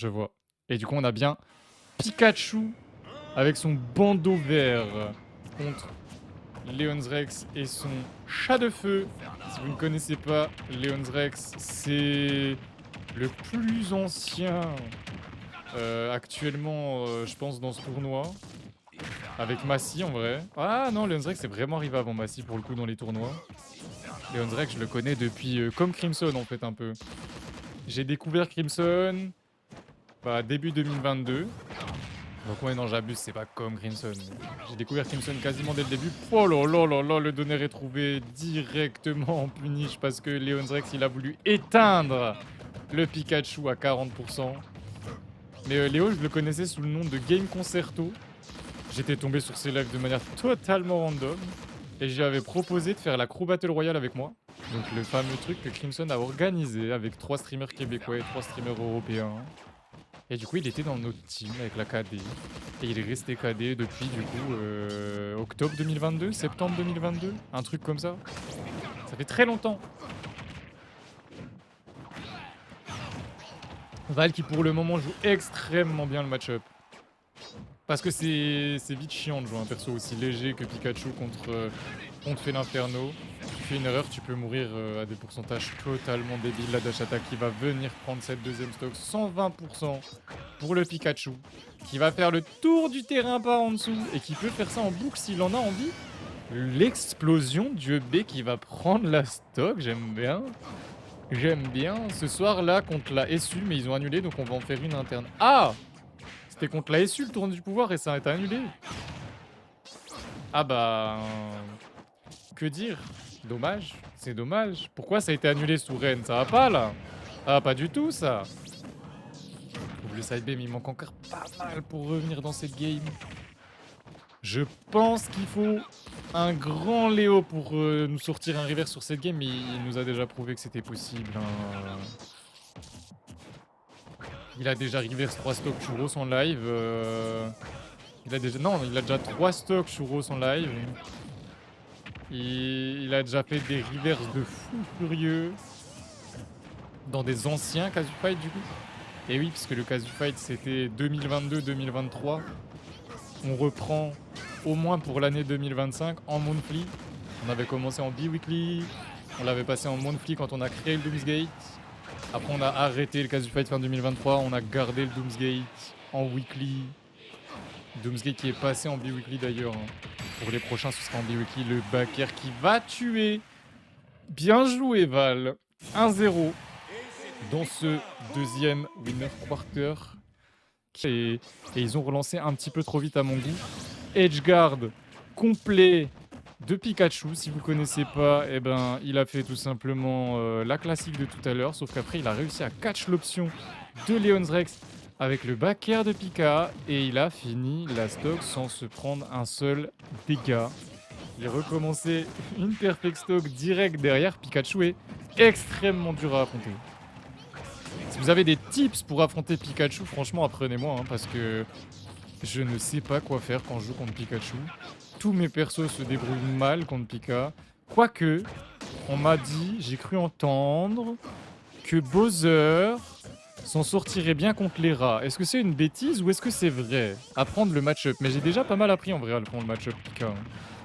je vois. Et du coup, on a bien Pikachu avec son bandeau vert contre Léon's Rex et son chat de feu. Si vous ne connaissez pas, Léon's Rex, c'est le plus ancien actuellement, je pense, dans ce tournoi. Avec Massy en vrai. Ah non, Léon's Rex est vraiment arrivé avant Massy pour le coup dans les tournois. Léon's Rex, je le connais depuis comme Crimson en fait un peu. J'ai découvert Crimson début 2022. Donc ouais non j'abuse, c'est pas comme Crimson. J'ai découvert Crimson quasiment dès le début. Oh là là là là, le donner est trouvé directement en punish parce que Léon's Rex il a voulu éteindre le Pikachu à 40%. Mais Léo je le connaissais sous le nom de Game Concerto. J'étais tombé sur ses lives de manière totalement random. Et je lui avais proposé de faire la Crew Battle Royale avec moi. Donc le fameux truc que Crimson a organisé avec 3 streamers québécois et 3 streamers européens. Et du coup, il était dans notre team avec la KD. Et il est resté KD depuis, du coup, octobre 2022, septembre 2022, un truc comme ça. Ça fait très longtemps. Val qui, pour le moment, joue extrêmement bien le match-up. Parce que c'est vite chiant de jouer un perso aussi léger que Pikachu contre fait l'Inferno. Tu fais une erreur, tu peux mourir à des pourcentages totalement débiles. La dash attack qui va venir prendre cette deuxième stock, 120% pour le Pikachu, qui va faire le tour du terrain par en dessous et qui peut faire ça en boucle s'il en a envie. L'explosion du B qui va prendre la stock, j'aime bien. J'aime bien. Ce soir là contre la SU, mais ils ont annulé donc on va en faire une interne. Ah! C'était contre la SU le tournoi du pouvoir et ça a été annulé. Ah bah... Que dire? Dommage, c'est dommage. Pourquoi ça a été annulé sous Rennes? Ça va pas là? Ah pas du tout ça. Le side B mais il manque encore pas mal pour revenir dans cette game. Je pense qu'il faut un grand Léo pour nous sortir un reverse sur cette game, mais il nous a déjà prouvé que c'était possible. Hein. Il a déjà reverse 3 stocks churros en live. Il a déjà... Non, il a déjà 3 stocks churros en live. Il a déjà fait des reverses de fou furieux dans des anciens Casu Fight du coup. Et oui, puisque le Casu Fight c'était 2022-2023. On reprend au moins pour l'année 2025 en monthly. On avait commencé en bi-weekly. On l'avait passé en monthly quand on a créé le Doomsgate. Après on a arrêté le Casu Fight fin 2023. On a gardé le Doomsgate en weekly. Doomsgate qui est passé en bi-weekly d'ailleurs. Hein. Pour les prochains, ce sera en bi-weekly. Le backer qui va tuer. Bien joué Val. 1-0 dans ce deuxième winner quarter. Et ils ont relancé un petit peu trop vite à mon goût. Edgeguard complet de Pikachu. Si vous connaissez pas, eh ben, il a fait tout simplement la classique de tout à l'heure. Sauf qu'après, il a réussi à catch l'option de Léon's Rex avec le back air de Pika. Et il a fini la stock sans se prendre un seul dégât. Il a recommencé une perfect stock direct derrière. Pikachu est extrêmement dur à affronter. Si vous avez des tips pour affronter Pikachu, franchement, apprenez-moi. Hein, parce que je ne sais pas quoi faire quand je joue contre Pikachu. Tous mes persos se débrouillent mal contre Pika. Quoique, on m'a dit, j'ai cru entendre, que Bowser s'en sortirait bien contre les rats. Est-ce que c'est une bêtise ou est-ce que c'est vrai? Apprendre le match-up. Mais j'ai déjà pas mal appris en vrai à le prendre le match-up Pika. Hein.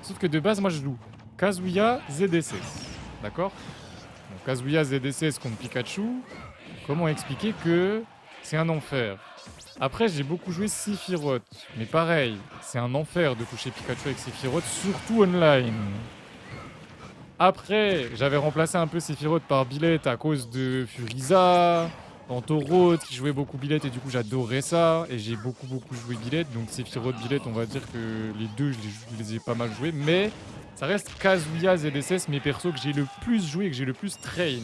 Sauf que de base, moi je joue Kazuya ZDSS. D'accord? Donc Kazuya ZDSS contre Pikachu. Comment expliquer que c'est un enfer? Après, j'ai beaucoup joué Sephiroth. Mais pareil, c'est un enfer de toucher Pikachu avec Sephiroth, surtout online. Après, j'avais remplacé un peu Sephiroth par Billet à cause de Furiza, Antoroth qui jouait beaucoup Billet et du coup j'adorais ça. Et j'ai beaucoup joué Billet. Donc Sephiroth, Billet, on va dire que les deux, je les ai pas mal joués. Mais ça reste Kazuya, ZSS, mes persos que j'ai le plus joué et que j'ai le plus train.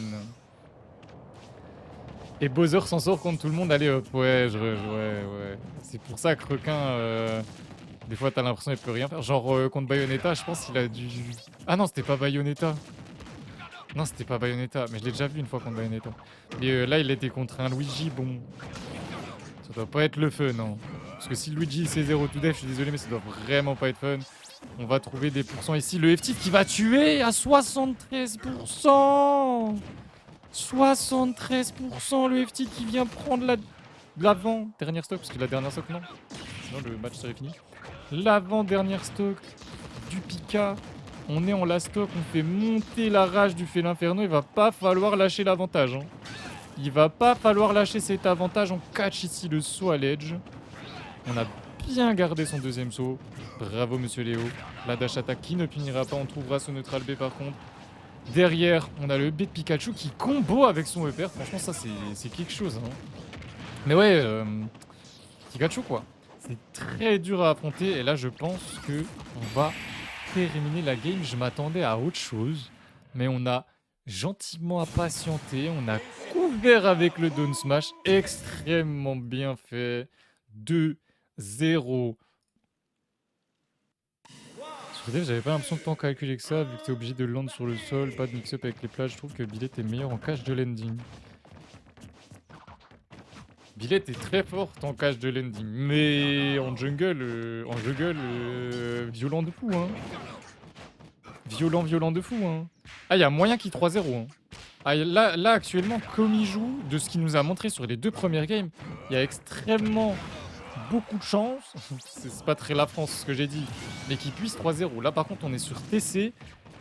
Et Bowser s'en sort contre tout le monde, allez hop, ouais. C'est pour ça que Requin, des fois t'as l'impression qu'il peut rien faire. Genre contre Bayonetta, je pense qu'il a dû... Ah non, c'était pas Bayonetta. Non, c'était pas Bayonetta, mais je l'ai déjà vu une fois contre Bayonetta. Et là, il était contre un Luigi, bon... Ça doit pas être le fun, non. Parce que si Luigi c'est 0 to death, je suis désolé, mais ça doit vraiment pas être fun. On va trouver des pourcents ici. Le FT qui va tuer à 73%. 73% le FT qui vient prendre la l'avant-dernière stock, parce que la dernière stock, non. Sinon, le match serait fini. L'avant-dernière stock du Pika. On est en last stock, on fait monter la rage du Félinferno. Il va pas falloir lâcher l'avantage. Hein. Il va pas falloir lâcher cet avantage. On catch ici le saut à l'edge. On a bien gardé son deuxième saut. Bravo, monsieur Léo. La dash attack qui ne punira pas. On trouvera ce neutral B par contre. Derrière, on a le B de Pikachu qui combo avec son EPR. Franchement, ça, c'est quelque chose. Hein. Mais ouais, Pikachu, quoi. C'est très dur à affronter. Et là, je pense que on va terminer la game. Je m'attendais à autre chose. Mais on a gentiment patienté. On a couvert avec le down smash. Extrêmement bien fait. 2-0. Sur Dev, j'avais pas l'impression de tant calculer que ça, vu que t'es obligé de land sur le sol, pas de mix-up avec les plages. Je trouve que Billet est meilleur en cache de landing. Billet est très forte en cache de landing, mais en jungle, violent de fou, hein. Violent de fou, hein. Ah, il y a moyen qu'il 3-0, hein. Ah, là, actuellement, comme il joue, de ce qu'il nous a montré sur les deux premières games, il y a extrêmement beaucoup de chance, c'est pas très la France ce que j'ai dit, mais qu'il puisse 3-0. Là par contre on est sur TC,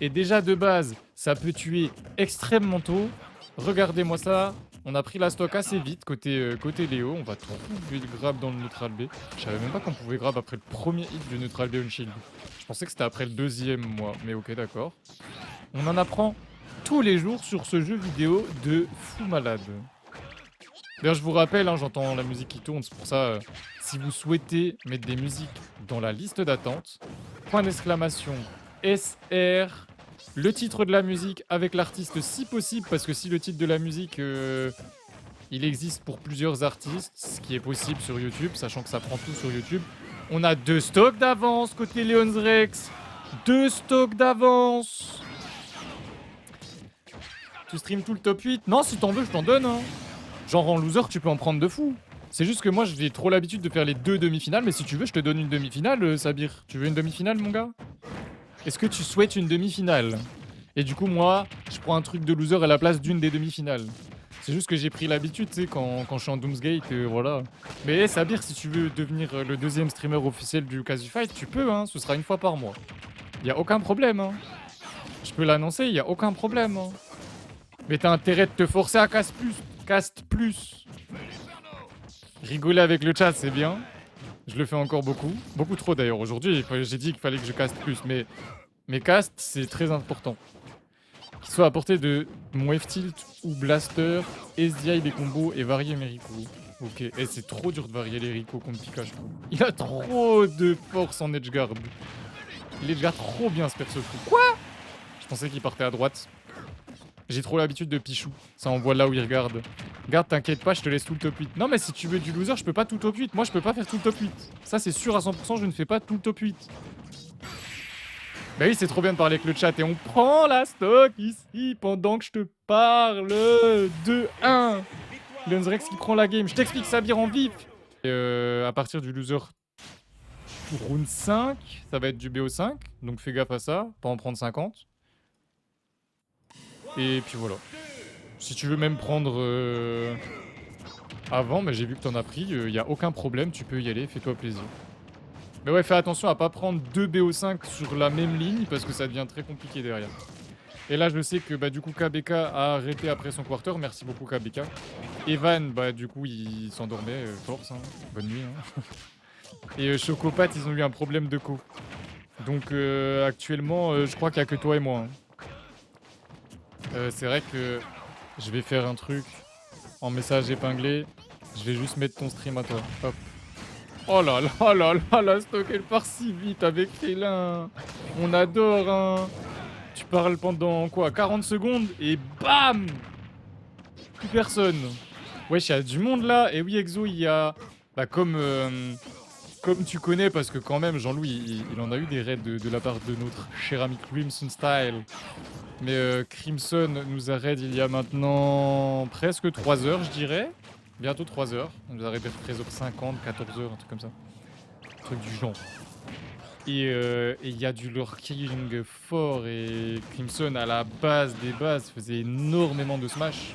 et déjà de base ça peut tuer extrêmement tôt. Regardez-moi ça, on a pris la stock assez vite côté Léo, on va trouver le grab dans le neutral B. Je savais même pas qu'on pouvait grab après le premier hit du neutral B on shield. Je pensais que c'était après le deuxième moi, mais ok d'accord. On en apprend tous les jours sur ce jeu vidéo de fou malade. D'ailleurs, je vous rappelle, hein, j'entends la musique qui tourne, c'est pour ça, si vous souhaitez mettre des musiques dans la liste d'attente, point d'exclamation SR, le titre de la musique avec l'artiste si possible, parce que si le titre de la musique, il existe pour plusieurs artistes, ce qui est possible sur YouTube, sachant que ça prend tout sur YouTube, on a 2 stocks d'avance côté Leon's Rex, 2 stocks d'avance. Tu stream tout le top 8? Non, si t'en veux, je t'en donne, hein. Genre en loser, tu peux en prendre de fou. C'est juste que moi, j'ai trop l'habitude de faire les 2 demi-finales. Mais si tu veux, je te donne une demi-finale, Sabir. Tu veux une demi-finale, mon gars? Est-ce que tu souhaites une demi-finale? Et du coup, moi, je prends un truc de loser à la place d'une des demi-finales. C'est juste que j'ai pris l'habitude, tu sais, quand je suis en Doomsgate, voilà. Mais Sabir, si tu veux devenir le deuxième streamer officiel du Casu Fight, tu peux, hein. Ce sera une fois par mois. Y a aucun problème, hein. Je peux l'annoncer, y a aucun problème, hein. Mais t'as intérêt de te forcer à cast plus. Rigoler avec le chat, c'est bien. Je le fais encore beaucoup. Beaucoup trop d'ailleurs. Aujourd'hui, j'ai dit qu'il fallait que je caste plus. Mais mes casts, c'est très important. Qu'il soit à portée de mon F-Tilt ou Blaster, SDI des combos et varier mes Rico. Ok. Et c'est trop dur de varier les Rico contre Pika, je trouve. Il a trop de force en edgeguard. Il edgeguard trop bien ce perso. Quoi? Je pensais qu'il partait à droite. J'ai trop l'habitude de Pichou. Ça envoie là où il regarde. Garde, t'inquiète pas, je te laisse tout le top 8. Non, mais si tu veux du loser, je peux pas tout le top 8. Moi, je peux pas faire tout le top 8. Ça, c'est sûr à 100%, je ne fais pas tout le top 8. Bah oui, c'est trop bien de parler avec le chat. Et on prend la stock ici pendant que je te parle. 2-1. Leonzrex qui prend la game. Je t'explique Sabir en vif. Et à partir du loser round 5, ça va être du BO5. Donc fais gaffe à ça, pas en prendre 50. Et puis voilà. Si tu veux même prendre avant, mais j'ai vu que t'en as pris, y a aucun problème, tu peux y aller, fais-toi plaisir. Mais ouais, fais attention à pas prendre 2 BO5 sur la même ligne, parce que ça devient très compliqué derrière. Et là, je sais que bah, du coup, KBK a arrêté après son quarter, merci beaucoup KBK. Evan, bah du coup, il s'endormait, force, hein. Bonne nuit. Hein. Et Chocopat, ils ont eu un problème de co. Donc actuellement, je crois qu'il n'y a que toi et moi. Hein. C'est vrai que je vais faire un truc en message épinglé. Je vais juste mettre ton stream à toi. Hop. Oh là là, la stock elle part si vite avec Félin. On adore, hein. Tu parles pendant quoi 40 secondes et bam. Plus personne. Wesh, il y a du monde là. Et oui, Exo, il y a... Bah comme tu connais, parce que quand même, Jean-Louis, il en a eu des raids de la part de notre cher ami Crimson Style. Mais Crimson nous a raid il y a maintenant presque 3 heures, je dirais. Bientôt 3 heures. On nous a raid vers 13h50, 14h, un truc comme ça. Un truc du genre. Et il y a du lurking fort. Et Crimson, à la base des bases, faisait énormément de smash.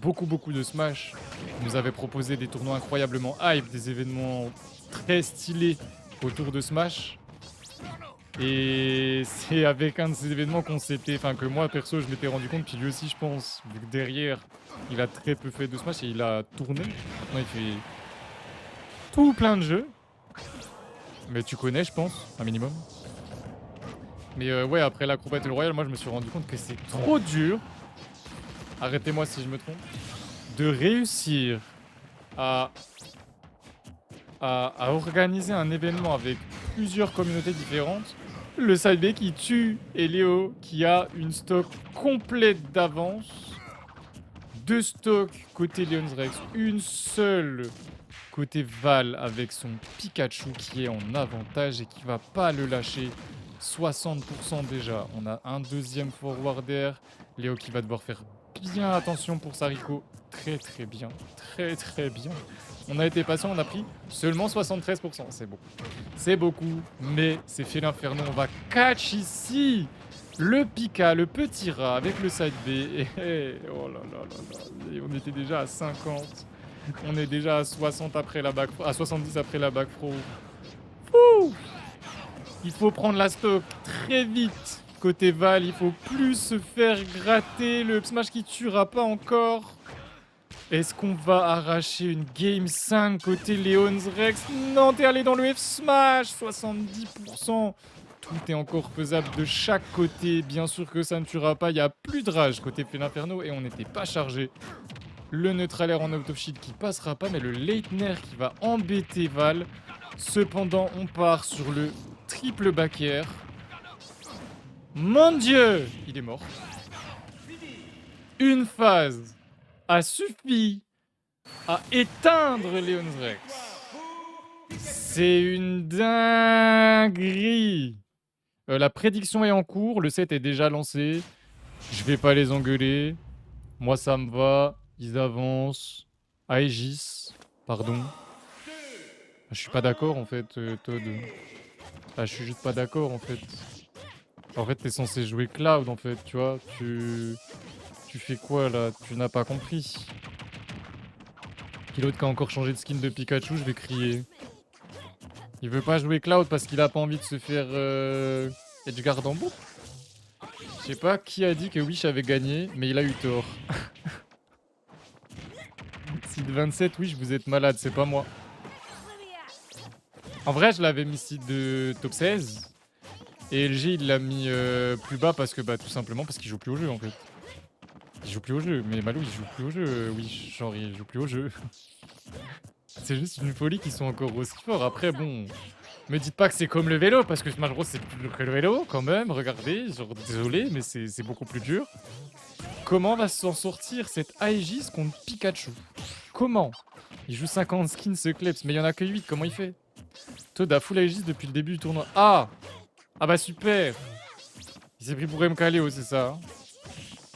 beaucoup de Smash. Il nous avait proposé des tournois incroyablement hype, des événements très stylés autour de Smash. Et c'est avec un de ces événements qu'on s'était... Enfin, que moi, perso, je m'étais rendu compte, puis lui aussi, je pense, vu que derrière, il a très peu fait de Smash et il a tourné. Maintenant, il fait tout plein de jeux. Mais tu connais, je pense, un minimum. Mais ouais, après l'Acrobat Battle Royale, moi, je me suis rendu compte que c'est trop dur. Arrêtez-moi si je me trompe. De réussir à organiser un événement avec plusieurs communautés différentes. Le side B qui tue et Léo qui a une stock complète d'avance. 2 stocks côté Leon's Rex, une seule côté Val avec son Pikachu qui est en avantage et qui va pas le lâcher. 60% déjà. On a un deuxième forwarder. Léo qui va devoir faire bien attention pour Sariko. Très bien. Très bien. On a été patient, on a pris seulement 73%. C'est beaucoup. C'est beaucoup, mais c'est fait l'inferno. On va catch ici le Pika, le petit rat avec le side B. Et oh là là là là. Et on était déjà à 50. On est déjà à 60 après la back, à 70 après la back pro. Fouh! Il faut prendre la stock très vite. Côté Val, il faut plus se faire gratter. Le Smash qui tuera pas encore. Est-ce qu'on va arracher une Game 5 côté Leon's Rex? Non, t'es allé dans le F-Smash. 70%. Tout est encore faisable de chaque côté. Bien sûr que ça ne tuera pas. Il n'y a plus de rage côté Inferno et on n'était pas chargé. Le neutral air en out of shield qui passera pas, mais le Leitner qui va embêter Val. Cependant, on part sur le triple back air. Mon Dieu! Il est mort. Une phase a suffi à éteindre Leon's Rex. C'est une dinguerie. La prédiction est en cours, le set est déjà lancé. Je vais pas les engueuler. Moi, ça me va. Ils avancent. Aegis, pardon. Je suis pas d'accord en fait, Todd. Je suis juste pas d'accord en fait. En fait, t'es censé jouer Cloud en fait, tu vois. Tu fais quoi là? Tu n'as pas compris. Qui l'autre qui a encore changé de skin de Pikachu, je vais crier. Il veut pas jouer Cloud parce qu'il a pas envie de se faire Edgeguard en boucle. Je sais pas qui a dit que Wish avait gagné, mais il a eu tort. Seed 27, Wish, vous êtes malade, c'est pas moi. En vrai, je l'avais mis seed de top 16. Et LG, il l'a mis plus bas parce que, bah, tout simplement parce qu'il joue plus au jeu en fait. Il joue plus au jeu, mais Malou, il joue plus au jeu. Oui, genre, il joue plus au jeu. C'est juste une folie qu'ils sont encore aussi forts. Après, bon, me dites pas que c'est comme le vélo, parce que Smash Bros c'est plus dur que le vélo, quand même. Regardez, genre, désolé, mais c'est beaucoup plus dur. Comment va s'en sortir cette Aegis contre Pikachu? Comment? Il joue 50 skins, ce Kleps, mais il y en a que 8, comment il fait? Toad a full Aegis depuis le début du tournoi. Ah! Ah bah super! Il s'est pris pour MKLeo, c'est ça? Hein?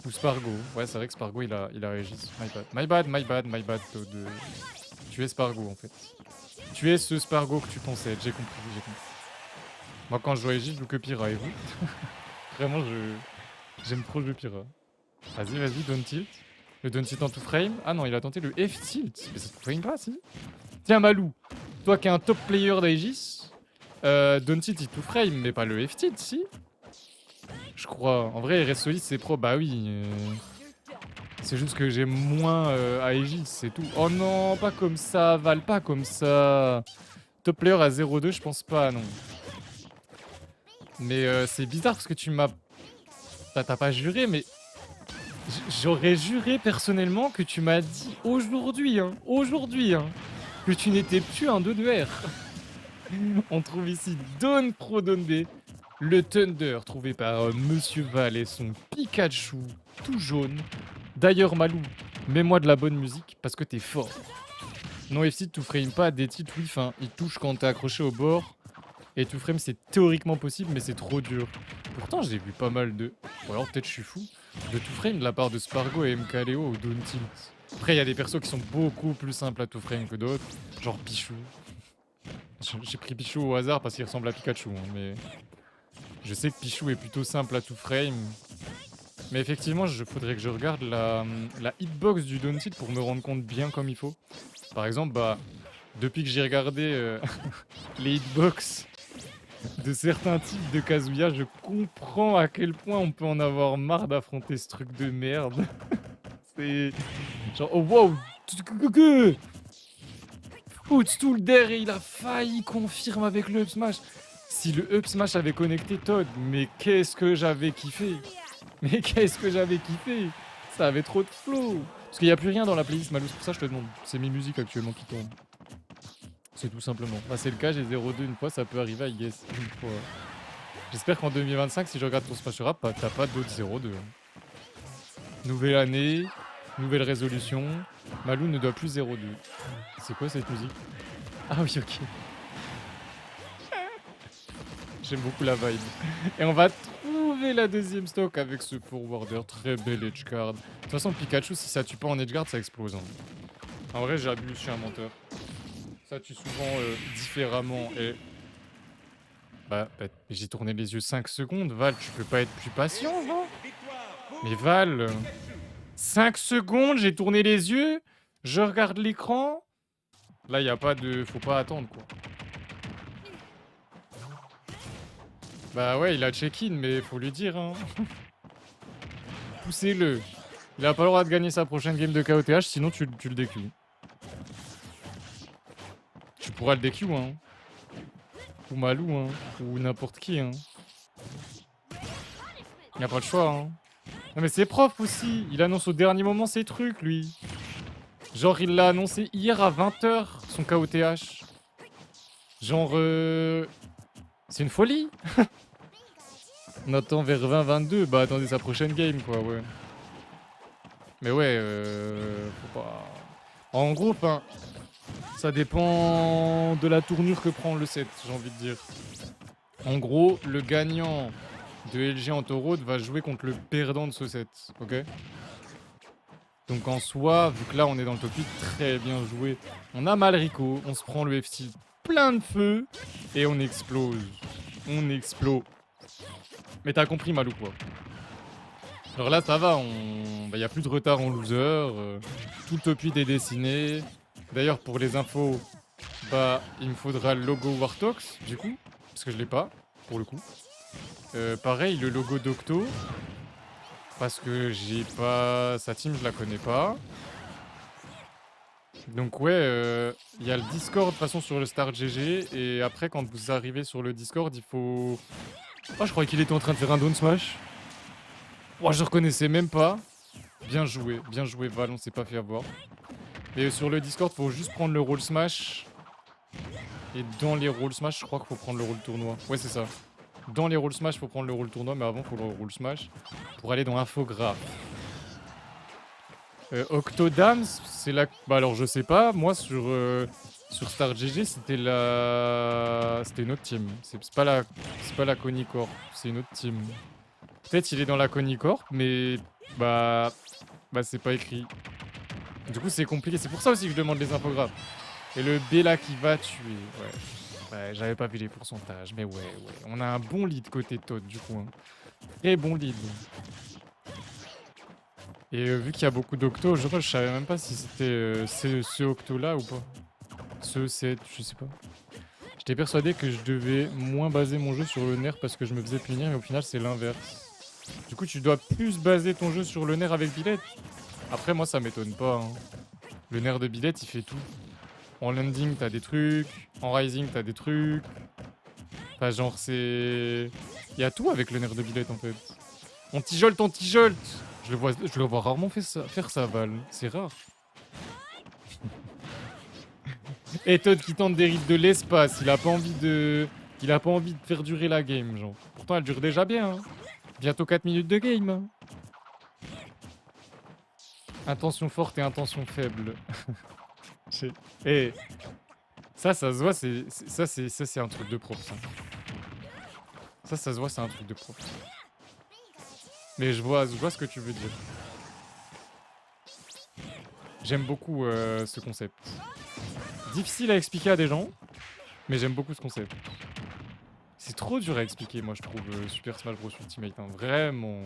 Ou Spargo. Ouais, c'est vrai que Spargo, il a Aegis. My bad, Toad. Tu es Spargo, en fait. Tu es ce Spargo que tu pensais être, j'ai compris. Moi, quand je joue Aegis, je joue que Pyra, et vous? Vraiment, j'aime trop le jeu Pyra. Vas-y, down tilt. Le down tilt en two frame. Ah non, il a tenté le F tilt. Mais ça se frame pas, si? Tiens, Malou, toi qui es un top player d'Aegis, down tilt il two frame, mais pas le F tilt, si? Je crois. En vrai, RS Solid, c'est pro. Bah oui. C'est juste que j'ai moins Aegis, c'est tout. Oh non, pas comme ça, Val, pas comme ça. Top player à 0-2, je pense pas, non. Mais c'est bizarre parce que tu m'as... T'as pas juré, mais... J'aurais juré personnellement que tu m'as dit aujourd'hui, que tu n'étais plus un 2-2R. On trouve ici Don Pro Don B, le Thunder trouvé par Monsieur Val et son Pikachu tout jaune. D'ailleurs, Malou, mets-moi de la bonne musique parce que t'es fort. Non, FC, tout frame pas, des titres, oui, enfin, il touche quand t'es accroché au bord. Et tout frame, c'est théoriquement possible, mais c'est trop dur. Pourtant, j'ai vu pas mal de... Ou alors peut-être je suis fou. De tout frame de la part de Spargo et MKLeo ou Down Tilt. Après, il y a des persos qui sont beaucoup plus simples à tout frame que d'autres. Genre Pichou. J'ai pris Pichou au hasard parce qu'il ressemble à Pikachu, hein, mais... Je sais que Pichou est plutôt simple à tout frame. Mais effectivement, faudrait que je regarde la hitbox du Daunted pour me rendre compte bien comme il faut. Par exemple, bah, depuis que j'ai regardé les hitbox de certains types de Kazuya, je comprends à quel point on peut en avoir marre d'affronter ce truc de merde. C'est genre, oh wow, footstool d'air et il a failli confirmer avec le up smash. Si le up smash avait connecté Todd, mais qu'est-ce que j'avais kiffé. Mais qu'est-ce que j'avais kiffé. Ça avait trop de flow. Parce qu'il n'y a plus rien dans la playlist Malou, c'est pour ça que je te demande. C'est mes musiques actuellement qui tournent. C'est tout simplement. Bah, c'est le cas, j'ai 0-2 une fois, ça peut arriver à Yes une fois. J'espère qu'en 2025, si je regarde ton Smash Rap, bah, t'as pas d'autres 0-2. Nouvelle année, nouvelle résolution. Malou ne doit plus 0-2. C'est quoi cette musique? Ah oui, ok. J'aime beaucoup la vibe. Et on va trouver la deuxième stock avec ce forwarder. Très bel edgeguard. De toute façon, Pikachu, si ça tue pas en edgeguard, ça explose. Hein. En vrai, j'abuse, je suis un menteur. Ça tue souvent différemment. Et bah, j'ai tourné les yeux 5 secondes. Val, tu peux pas être plus patient, non? Mais Val, 5 secondes, j'ai tourné les yeux. Je regarde l'écran. Là, il a pas de... Faut pas attendre, quoi. Bah ouais, il a check-in, mais faut lui dire, hein. Poussez-le. Il a pas le droit de gagner sa prochaine game de KOTH, sinon tu le DQ. Tu pourras le DQ, hein. Ou Malou, hein. Ou n'importe qui, hein. Il a pas le choix, hein. Non mais c'est prof aussi. Il annonce au dernier moment ses trucs, lui. Genre, il l'a annoncé hier à 20h, son KOTH. Genre, c'est une folie. On attend vers 20-22. Bah, attendez sa prochaine game, quoi, ouais. Mais ouais, faut pas... En gros, enfin... Ça dépend de la tournure que prend le set, j'ai envie de dire. En gros, le gagnant de LG en taureau va jouer contre le perdant de ce set, ok? Donc en soi, vu que là on est dans le top 8, très bien joué. On a mal Rico, on se prend le F6 plein de feu et on explose. On explose. Mais t'as compris Malou quoi. Alors là ça va, bah, y a plus de retard en loser, tout le top 8 est dessiné. D'ailleurs pour les infos, bah il me faudra le logo Wartox du coup, parce que je l'ai pas pour le coup. Pareil le logo d'Octo, parce que j'ai pas... Sa team je la connais pas. Donc ouais, il y a le Discord de toute façon sur le Star GG, et après quand vous arrivez sur le Discord il faut... Oh je croyais qu'il était en train de faire un down smash. Oh je reconnaissais même pas. Bien joué Val, on s'est pas fait avoir. Et sur le Discord faut juste prendre le roll smash. Et dans les roll smash je crois qu'il faut prendre le roll tournoi. Ouais c'est ça. Dans les roll smash faut prendre le roll tournoi, mais avant faut le roll smash pour aller dans infographe. Octodams, c'est la... Bah alors je sais pas, moi sur Star GG c'était la... C'était une autre team. C'est pas la Conicorp, c'est une autre team. Peut-être il est dans la Conicorp, mais bah c'est pas écrit. Du coup c'est compliqué, c'est pour ça aussi que je demande les infographes. Et le B là qui va tuer, ouais, j'avais pas vu les pourcentages, mais ouais. On a un bon lead côté Todd du coup. Hein. Très bon lead. Et vu qu'il y a beaucoup d'octos, je savais même pas si c'était ce octo là ou pas. Ce 7, je sais pas. J'étais persuadé que je devais moins baser mon jeu sur le nerf parce que je me faisais punir, mais au final c'est l'inverse. Du coup tu dois plus baser ton jeu sur le nerf avec Billette. Après moi ça m'étonne pas. Hein. Le nerf de Billette il fait tout. En landing t'as des trucs, en rising t'as des trucs. Enfin genre c'est... Il y a tout avec le nerf de Billette en fait. On tijolte, on tijolte. Je le vois rarement faire ça, Val. C'est rare. Et Todd qui tente des rites de l'espace. Il a pas envie de faire durer la game, genre. Pourtant, elle dure déjà bien. Hein. Bientôt 4 minutes de game. Hein. Intention forte et intention faible. Et ça se voit, c'est un truc de prof, ça. Ça se voit, c'est un truc de prof. Mais je vois ce que tu veux dire. J'aime beaucoup ce concept. Difficile à expliquer à des gens, mais j'aime beaucoup ce concept. C'est trop dur à expliquer, moi, je trouve, Super Smash Bros Ultimate. Hein. Vraiment.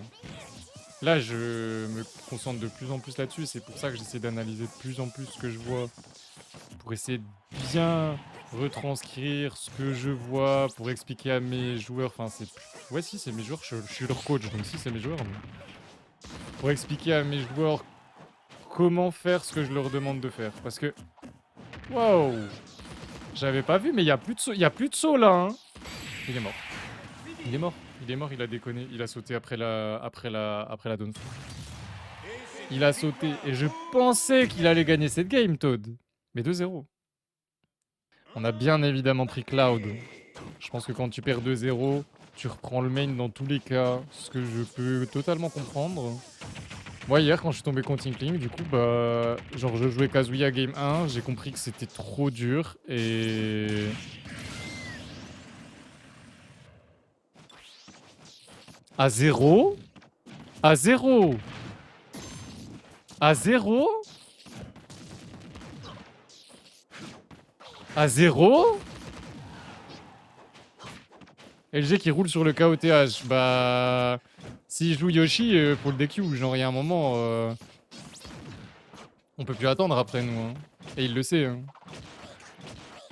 Là, je me concentre de plus en plus là-dessus. C'est pour ça que j'essaie d'analyser de plus en plus ce que je vois. Pour essayer de bien retranscrire ce que je vois. Pour expliquer à mes joueurs. Enfin, c'est. Ouais, si, c'est mes joueurs. Je suis leur coach. Donc, si, c'est mes joueurs. Pour expliquer à mes joueurs comment faire ce que je leur demande de faire. Parce que. Waouh! J'avais pas vu, mais il y a plus de saut. Il y a plus de saut là, hein. Il est mort. Il est mort. Il est mort, il a déconné. Il a sauté après la down. Il a sauté. Et je pensais qu'il allait gagner cette game, Toad. Mais 2-0. On a bien évidemment pris Cloud. Je pense que quand tu perds 2-0, tu reprends le main dans tous les cas. Ce que je peux totalement comprendre. Moi, hier, quand je suis tombé contre Inkling, du coup, bah. Genre, je jouais Kazuya game 1. J'ai compris que c'était trop dur. Et. À 0? À 0? À 0? À 0? LG qui roule sur le KOTH. Bah. S'il joue Yoshi, faut le DQ. Genre, il y a un moment. On peut plus attendre après nous. Hein. Et il le sait. Hein.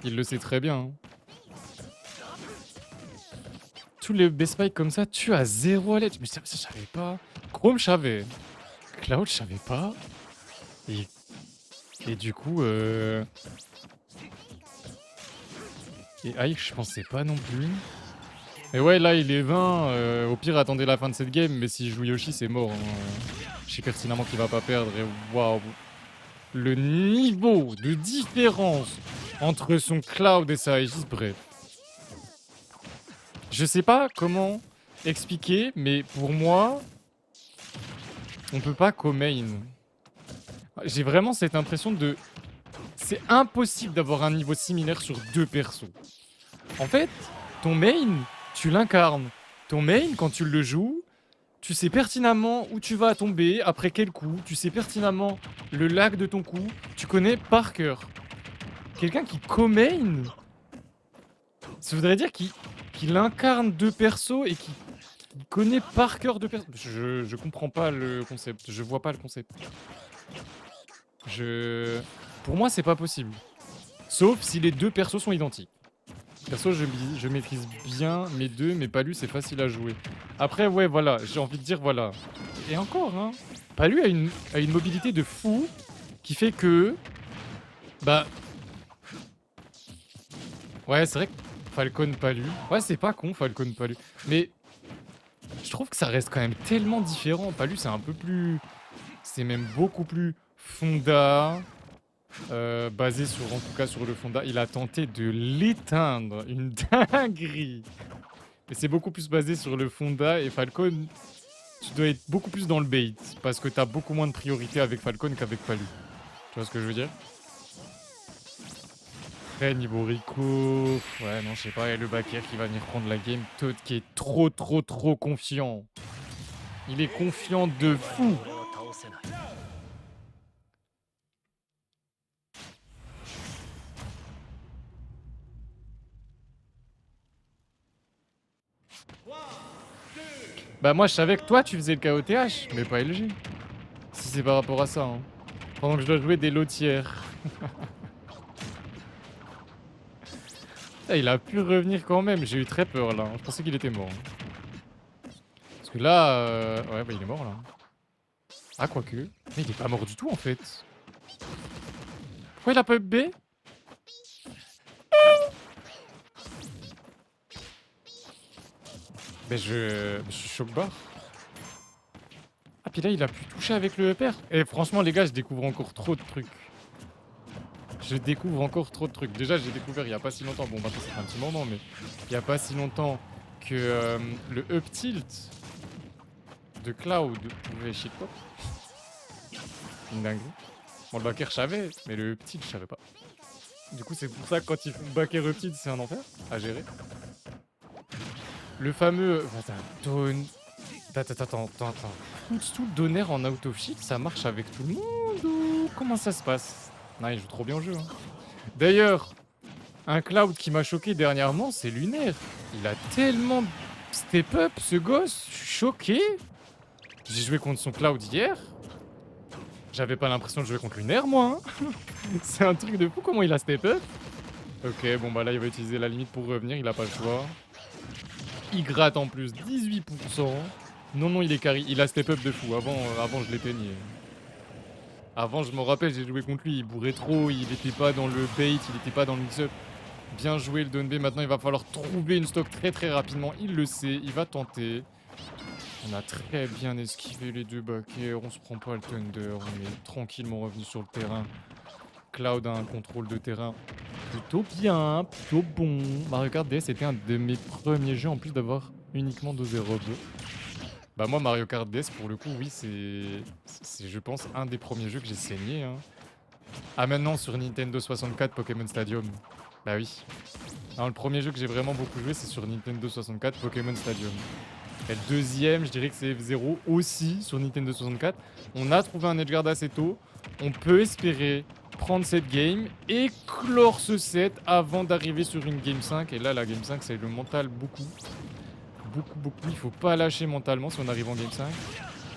Il le sait très bien. Hein. Tous les best spikes comme ça tuent à 0 à l'aide. Mais ça, je savais pas. Chrome, je savais. Cloud, je savais pas. Et du coup. Et Ike, je pensais pas non plus. Et ouais, là, il est 20. Au pire, attendez la fin de cette game. Mais s'il joue Yoshi, c'est mort. Hein. Je sais pertinemment qu'il va pas perdre. Et waouh. Le niveau de différence entre son Cloud et sa Aegis, bref. Je sais pas comment expliquer, mais pour moi, on peut pas co-main. J'ai vraiment cette impression de... C'est impossible d'avoir un niveau similaire sur deux persos. En fait, ton main, tu l'incarnes. Ton main, quand tu le joues, tu sais pertinemment où tu vas tomber, après quel coup, tu sais pertinemment le lag de ton coup, tu connais par cœur. Quelqu'un qui co-main, ça voudrait dire qu'il incarne deux persos et qu'il connaît par cœur deux persos. Je comprends pas le concept, je vois pas le concept. Pour moi, c'est pas possible. Sauf si les deux persos sont identiques. Perso, je maîtrise bien mes deux, mais Palu, c'est facile à jouer. Après, ouais, voilà, j'ai envie de dire, voilà. Et encore, hein, Palu a une mobilité de fou qui fait que... Bah... Ouais, c'est vrai que Falcon Palu... Ouais, c'est pas con, Falcon Palu. Mais je trouve que ça reste quand même tellement différent. Palu, c'est un peu plus... C'est même beaucoup plus Fonda... basé sur, en tout cas sur le Fonda, il a tenté de l'éteindre, une dinguerie. Mais c'est beaucoup plus basé sur le Fonda et Falcon, tu dois être beaucoup plus dans le bait parce que t'as beaucoup moins de priorité avec Falcon qu'avec Palu. Tu vois ce que je veux dire? Après niveau Rico, ouais non je sais pas, il y a le Bakir qui va venir prendre la game, Todd qui est trop confiant. Il est confiant de fou. Bah moi je savais que toi tu faisais le KOTH, mais pas LG. Si c'est par rapport à ça. Hein. Pendant que je dois jouer des lotières. Ah, il a pu revenir quand même, j'ai eu très peur là. Je pensais qu'il était mort. Parce que là... Ouais bah il est mort là. Ah quoique. Mais il est pas mort du tout en fait. Pourquoi il a pas up B? Mais je suis choc barre. Ah puis là il a pu toucher avec le upper. Et franchement les gars je découvre encore trop de trucs. Je découvre encore trop de trucs. Déjà j'ai découvert il y a pas si longtemps, bon maintenant ça fait un petit moment mais il y a pas si longtemps que le up tilt de Cloud pouvait shitpop. Une dinguerie. Bon le backer je savais, mais le up tilt je savais pas. Du coup c'est pour ça que quand ils font backer up tilt c'est un enfer à gérer. Le fameux... Attends. Footstool Donner en out of shield, ça marche avec tout le monde ou comment ça se passe? Non, il joue trop bien au jeu. Hein. D'ailleurs, un Cloud qui m'a choqué dernièrement, c'est Lunaire. Il a tellement step up ce gosse, je suis choqué. J'ai joué contre son Cloud hier. J'avais pas l'impression de jouer contre Lunaire, moi. Hein. C'est un truc de fou comment il a step up. Ok, bon bah là il va utiliser la limite pour revenir, il a pas le choix. Il gratte en plus 18%. Non, non, il est carry. Il a step up de fou. Avant je l'éteignais. Avant, je me rappelle, j'ai joué contre lui. Il bourrait trop. Il était pas dans le bait. Il était pas dans le mix-up. Bien joué le Don B. Maintenant, il va falloir trouver une stock très très rapidement. Il le sait. Il va tenter. On a très bien esquivé les deux backers. On se prend pas le Thunder. On est tranquillement revenu sur le terrain. Cloud a un contrôle de terrain plutôt bien, plutôt bon. Mario Kart DS était un de mes premiers jeux en plus d'avoir uniquement dosé Rob. Bah moi Mario Kart DS pour le coup oui c'est je pense un des premiers jeux que j'ai saigné. Hein. Ah maintenant sur Nintendo 64 Pokémon Stadium. Bah oui. Alors, le premier jeu que j'ai vraiment beaucoup joué c'est sur Nintendo 64 Pokémon Stadium. Et le deuxième je dirais que c'est F0 aussi sur Nintendo 64. On a trouvé un edgeguard assez tôt. On peut espérer prendre cette game et clore ce set avant d'arriver sur une game 5. Et là la game 5 c'est le mental beaucoup. Beaucoup. Il faut pas lâcher mentalement si on arrive en game 5.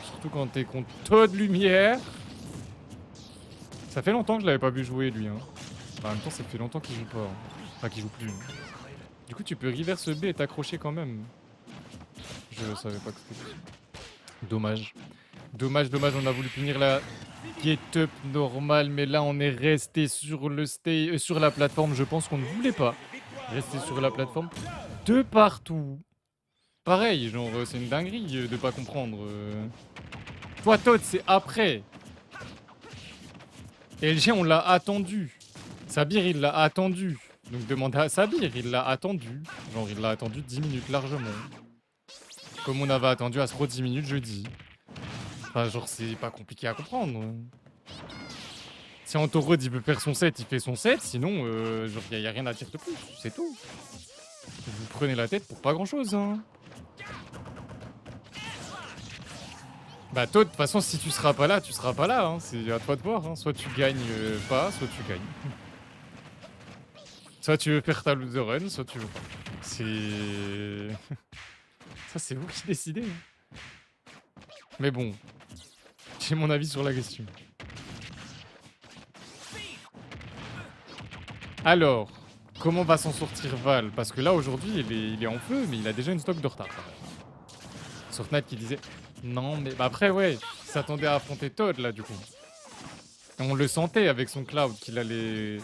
Surtout quand t'es contre Todd Lumière. Ça fait longtemps que je l'avais pas vu jouer lui. Hein. Enfin, en même temps, ça fait longtemps qu'il joue pas. Hein. Enfin, qu'il joue plus. Du coup, tu peux reverse B et t'accrocher quand même. Je savais pas que c'était possible. Dommage. Dommage. On a voulu punir la get-up normale. Mais là, on est resté sur le sur la plateforme. Je pense qu'on ne voulait pas rester sur la plateforme de partout. Pareil, genre, c'est une dinguerie de pas comprendre. Toi, Todd, c'est après. LG, on l'a attendu. Sabir, il l'a attendu. Donc, demandez à Sabir, il l'a attendu. Genre, il l'a attendu 10 minutes largement. Comme on avait attendu Astro 10 minutes jeudi. Enfin, genre, c'est pas compliqué à comprendre. Si Antorod, il veut faire son set, il fait son set. Sinon, genre, y a rien à dire de plus. C'est tout. Vous prenez la tête pour pas grand-chose, hein. Bah toi, de toute façon, si tu seras pas là, tu seras pas là. Hein. C'est à toi de voir. Hein. Soit tu gagnes pas, soit tu gagnes. Soit tu veux faire ta loser run, soit tu veux pas. C'est... Ça, c'est vous qui décidez. Hein. Mais bon, j'ai mon avis sur la question. Alors, comment va s'en sortir Val? Parce que là, aujourd'hui, il est en feu, mais il a déjà une stock de retard. Sur Nat qui disait... Non, mais bah après, ouais, il s'attendait à affronter Todd, là, du coup. Et on le sentait avec son Cloud qu'il allait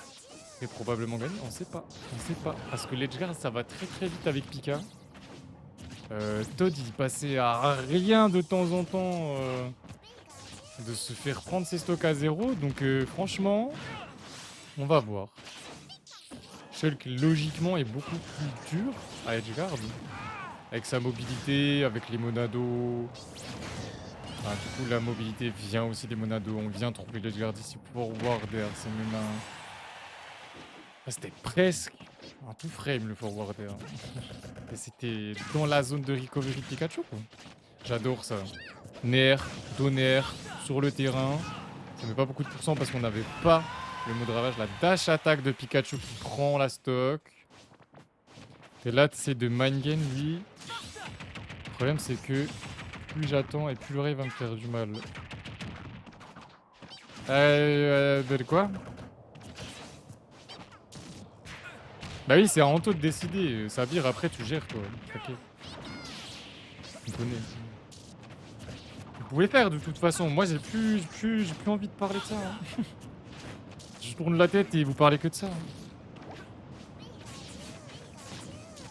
probablement gagner. On sait pas. Parce que l'Edgeguard, ça va très très vite avec Pika. Todd, il passait à rien de temps en temps de se faire prendre ses stocks à zéro. Donc franchement, on va voir. Shulk, logiquement, est beaucoup plus dur à Edgeguard. Avec sa mobilité, avec les monados. Ah, du coup, la mobilité vient aussi des monados. On vient trouver l'Edgeguard ici pour forward air. C'est même un... Ah, c'était presque un tout frame le forward air. Et c'était dans la zone de recovery de Pikachu, quoi. J'adore ça. Nair, Donner, sur le terrain. Ça met pas beaucoup de pourcents parce qu'on n'avait pas le mode ravage. La dash attaque de Pikachu qui prend la stock. Et là, c'est de Mangen, lui. Le problème, c'est que plus j'attends et plus le Ray va me faire du mal. De quoi? Bah oui, c'est à Anto de décider. Sabir, après, tu gères, toi. Ok. Tu connais. Vous pouvez faire, de toute façon. Moi, j'ai plus envie de parler de ça. Hein. Je tourne la tête et vous parlez que de ça. Hein.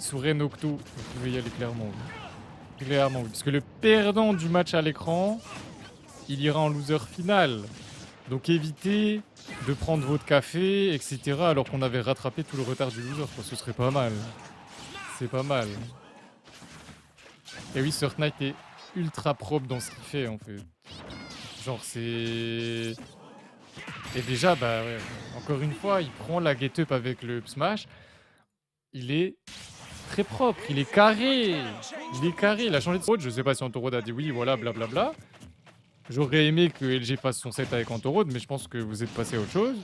Souren Octo, vous pouvez y aller clairement. Oui. Clairement, oui. Parce que le perdant du match à l'écran, il ira en loser final. Donc évitez de prendre votre café, etc. alors qu'on avait rattrapé tout le retard du loser. Quoi. Ce serait pas mal. C'est pas mal. Et oui, Sir Knight est ultra propre dans ce qu'il fait en fait. Genre c'est... Et déjà, bah ouais, encore une fois, il prend la get up avec le up smash. Il est très propre, il est carré. Il est carré, il a changé de road. Je sais pas si Antorod a dit oui, voilà, blablabla. J'aurais aimé que LG fasse son set avec Antorod, mais je pense que vous êtes passé à autre chose.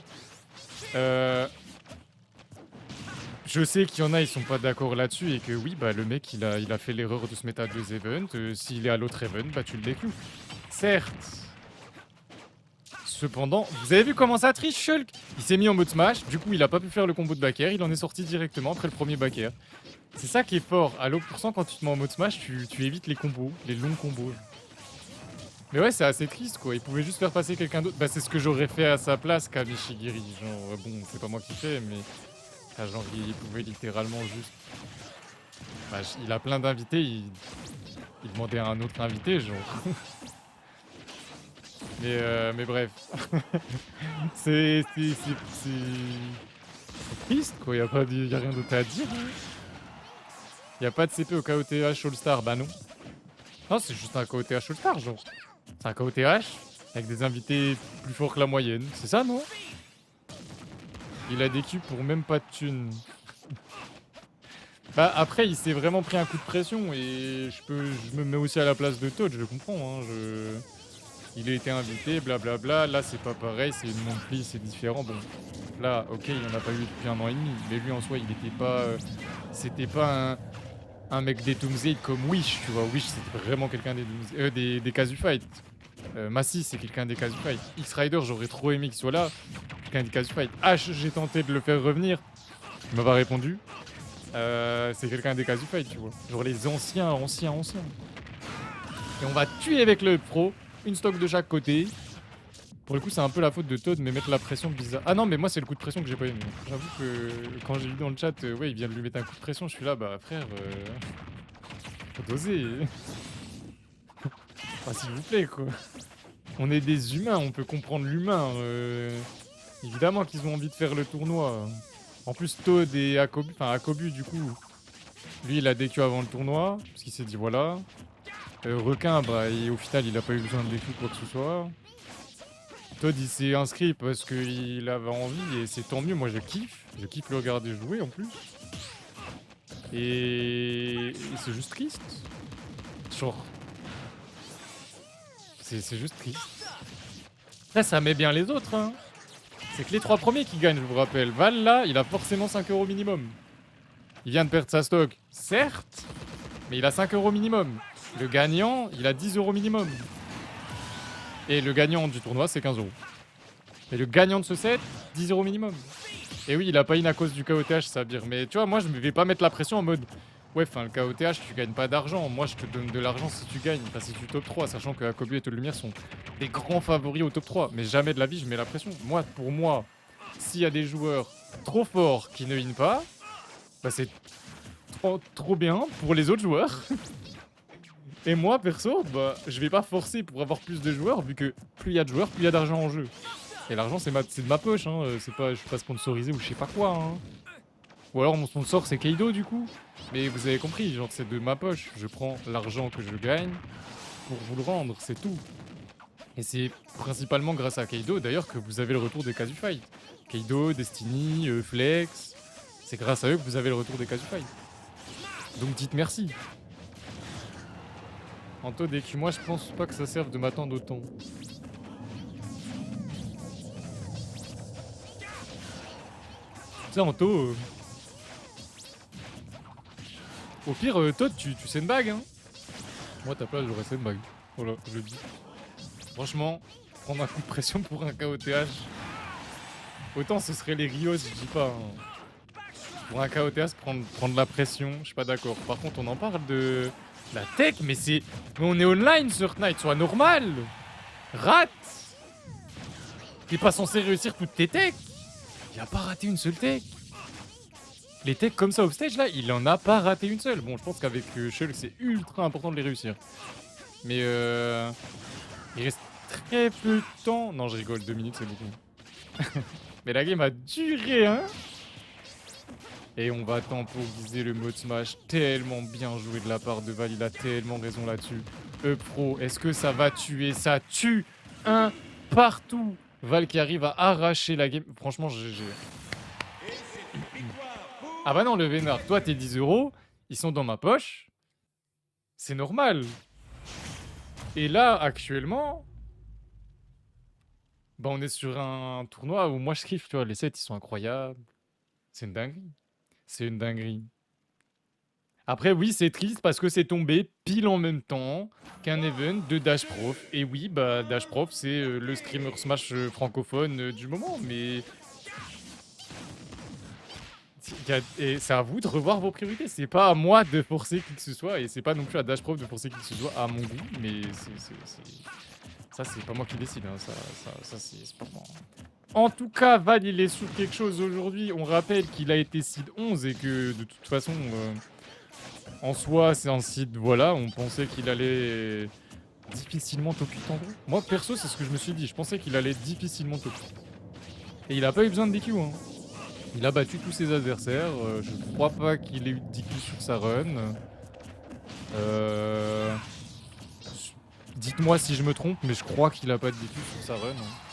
Je sais qu'il y en a, ils sont pas d'accord là-dessus et que oui, bah le mec, il a fait l'erreur de se mettre à 2 events. S'il est à l'autre event, bah tu le décloues. Certes. Cependant, vous avez vu comment ça triche, Shulk? Il s'est mis en mode smash, du coup il a pas pu faire le combo de back air, il en est sorti directement après le premier back air. C'est ça qui est fort. À l'eau % quand tu te mets en mode smash, tu évites les combos, les longs combos. Mais ouais, c'est assez triste quoi. Il pouvait juste faire passer quelqu'un d'autre. Bah, c'est ce que j'aurais fait à sa place, Kamishigiri. Genre, bon, c'est pas moi qui fais, mais. Ah, genre, il pouvait littéralement juste. Bah, il a plein d'invités, il demandait à un autre invité, genre. Mais bref. C'est triste quoi. Y a rien d'autre à dire. Y a pas de CP au KOTH All-Star, bah non. Non, c'est juste un KOTH All-Star, genre. C'est un KOTH avec des invités plus forts que la moyenne. C'est ça, non? Il a des culs pour même pas de thunes. Bah après, il s'est vraiment pris un coup de pression et je me mets aussi à la place de Todd, je le comprends. Hein, il a été invité, blablabla. Là, c'est pas pareil, c'est une monthly, c'est différent. Bon, là, ok, il en a pas eu depuis 1 an et demi, mais lui en soi, il était pas. C'était pas un mec des Doomsday comme Wish, tu vois. Wish, c'était vraiment quelqu'un des Kazufight. Massy, c'est quelqu'un des Kazufight. X-Rider, j'aurais trop aimé qu'il soit là. Quelqu'un des Kazufight. H, j'ai tenté de le faire revenir. Il m'a pas répondu. C'est quelqu'un des Kazufight, tu vois. Genre les anciens. Et on va tuer avec le pro. Une stock de chaque côté. Pour le coup, c'est un peu la faute de Todd, mais mettre la pression bizarre. Ah non, mais moi, c'est le coup de pression que j'ai pas aimé. J'avoue que quand j'ai vu dans le chat, ouais, il vient de lui mettre un coup de pression, je suis là, bah frère, faut doser. Enfin, s'il vous plaît, quoi. On est des humains, on peut comprendre l'humain. Évidemment qu'ils ont envie de faire le tournoi. En plus, Todd et Akobu, enfin Akobu, du coup, lui, il a DQ avant le tournoi, parce qu'il s'est dit voilà. Requin, bah, et au final, il a pas eu besoin de DQ quoi que ce soit. Todd, il s'est inscrit parce qu'il avait envie, et c'est tant mieux, moi je kiffe le regarder jouer en plus. Et c'est juste triste. Genre, c'est juste triste. Là, ça met bien les autres, hein. C'est que les 3 premiers qui gagnent, je vous rappelle. Val, là, il a forcément 5 € minimum. Il vient de perdre sa stock, certes, mais il a 5 € minimum. Le gagnant, il a 10 € minimum. Et le gagnant du tournoi, c'est 15 €. Et le gagnant de ce set, 10 € minimum. Et oui, il a pas une à cause du KOTH, Sabir. Mais tu vois, moi, je ne vais pas mettre la pression en mode... Ouais, enfin, le KOTH, tu gagnes pas d'argent. Moi, je te donne de l'argent si tu gagnes. Enfin, si tu top 3, sachant que Akobu et Todd Lumière sont des grands favoris au top 3. Mais jamais de la vie, je mets la pression. Moi, pour moi, s'il y a des joueurs trop forts qui ne win pas, bah c'est trop bien pour les autres joueurs. Et moi, perso, bah, je vais pas forcer pour avoir plus de joueurs, vu que plus il y a de joueurs, plus il y a d'argent en jeu. Et l'argent, c'est de ma poche, hein. C'est pas, je suis pas sponsorisé ou je sais pas quoi, hein. Ou alors mon sponsor, c'est Kaido, du coup. Mais vous avez compris, genre, c'est de ma poche. Je prends l'argent que je gagne pour vous le rendre, c'est tout. Et c'est principalement grâce à Kaido, d'ailleurs, que vous avez le retour des Kazufight. Kaido, Destiny, Flex. C'est grâce à eux que vous avez le retour des Kazufight. Donc dites merci. Anto, dès que moi, je pense pas que ça serve de m'attendre autant. Tu sais, Anto... Au pire, Todd, tu sais une bague, hein. Moi, à ta place, j'aurais une bague. Voilà, je le dis. Franchement, prendre un coup de pression pour un KOTH. Autant ce serait les Rios, je dis pas. Hein. Pour un KOTH, prendre la pression, je suis pas d'accord. Par contre, on en parle de la tech, mais c'est. Mais on est online sur Knight, soit normal. Rate. T'es pas censé réussir toutes tes techs. Il a pas raté une seule tech. Les techs comme ça offstage là, il en a pas raté une seule. Bon, je pense qu'avec Shulk, c'est ultra important de les réussir. Mais il reste très peu de temps. Non, je rigole, 2 minutes c'est beaucoup. Mais la game a duré, hein. Et on va temporiser le mode smash. Tellement bien joué de la part de Val, il a tellement raison là-dessus. Pro, est-ce que ça va tuer? Ça tue un partout. Val qui arrive à arracher la game. Franchement, GG. Ah bah non, le Vénard, toi tes 10 €, ils sont dans ma poche. C'est normal. Et là, actuellement, bah on est sur un tournoi où moi je kiffe, tu vois, les sets ils sont incroyables. C'est une dinguerie. C'est une dinguerie. Après, oui, c'est triste parce que c'est tombé pile en même temps qu'un event de Dash Prof. Et oui, bah, Dash Prof, c'est le streamer Smash francophone du moment. Mais et c'est à vous de revoir vos priorités. C'est pas à moi de forcer qui que ce soit. Et c'est pas non plus à Dash Prof de forcer qui que ce soit à mon goût. Mais ça, c'est pas moi qui décide. Hein. Ça c'est pas moi. En tout cas, Val, il est sur quelque chose aujourd'hui. On rappelle qu'il a été seed 11 et que de toute façon, en soi, c'est un seed, voilà. On pensait qu'il allait difficilement top 8 en gros. Moi, perso, c'est ce que je me suis dit. Je pensais qu'il allait difficilement top 8. Et il a pas eu besoin de DQ. Hein. Il a battu tous ses adversaires. Je crois pas qu'il ait eu de DQ sur sa run. Dites-moi si je me trompe, mais je crois qu'il a pas de DQ sur sa run. Hein.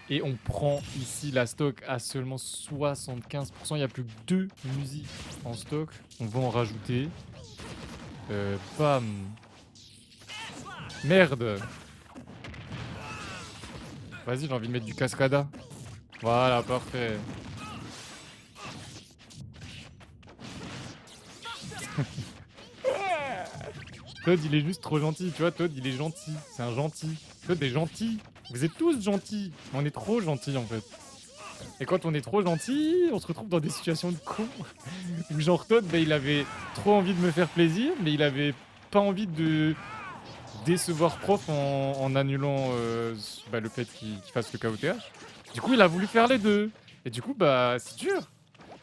Et on prend ici la stock à seulement 75%. Il n'y a plus que 2 musiques en stock. On va en rajouter. Bam. Merde. Vas-y, j'ai envie de mettre du cascada. Voilà, parfait. Todd, il est juste trop gentil. Tu vois, Todd, il est gentil. C'est un gentil. Todd est gentil. Vous êtes tous gentils. On est trop gentils, en fait. Et quand on est trop gentil, on se retrouve dans des situations de con. Où genre Todd, bah, il avait trop envie de me faire plaisir, mais il avait pas envie de décevoir Prof en annulant bah, le fait qu'il fasse le KOTH. Du coup, il a voulu faire les deux. Et du coup, bah, c'est dur.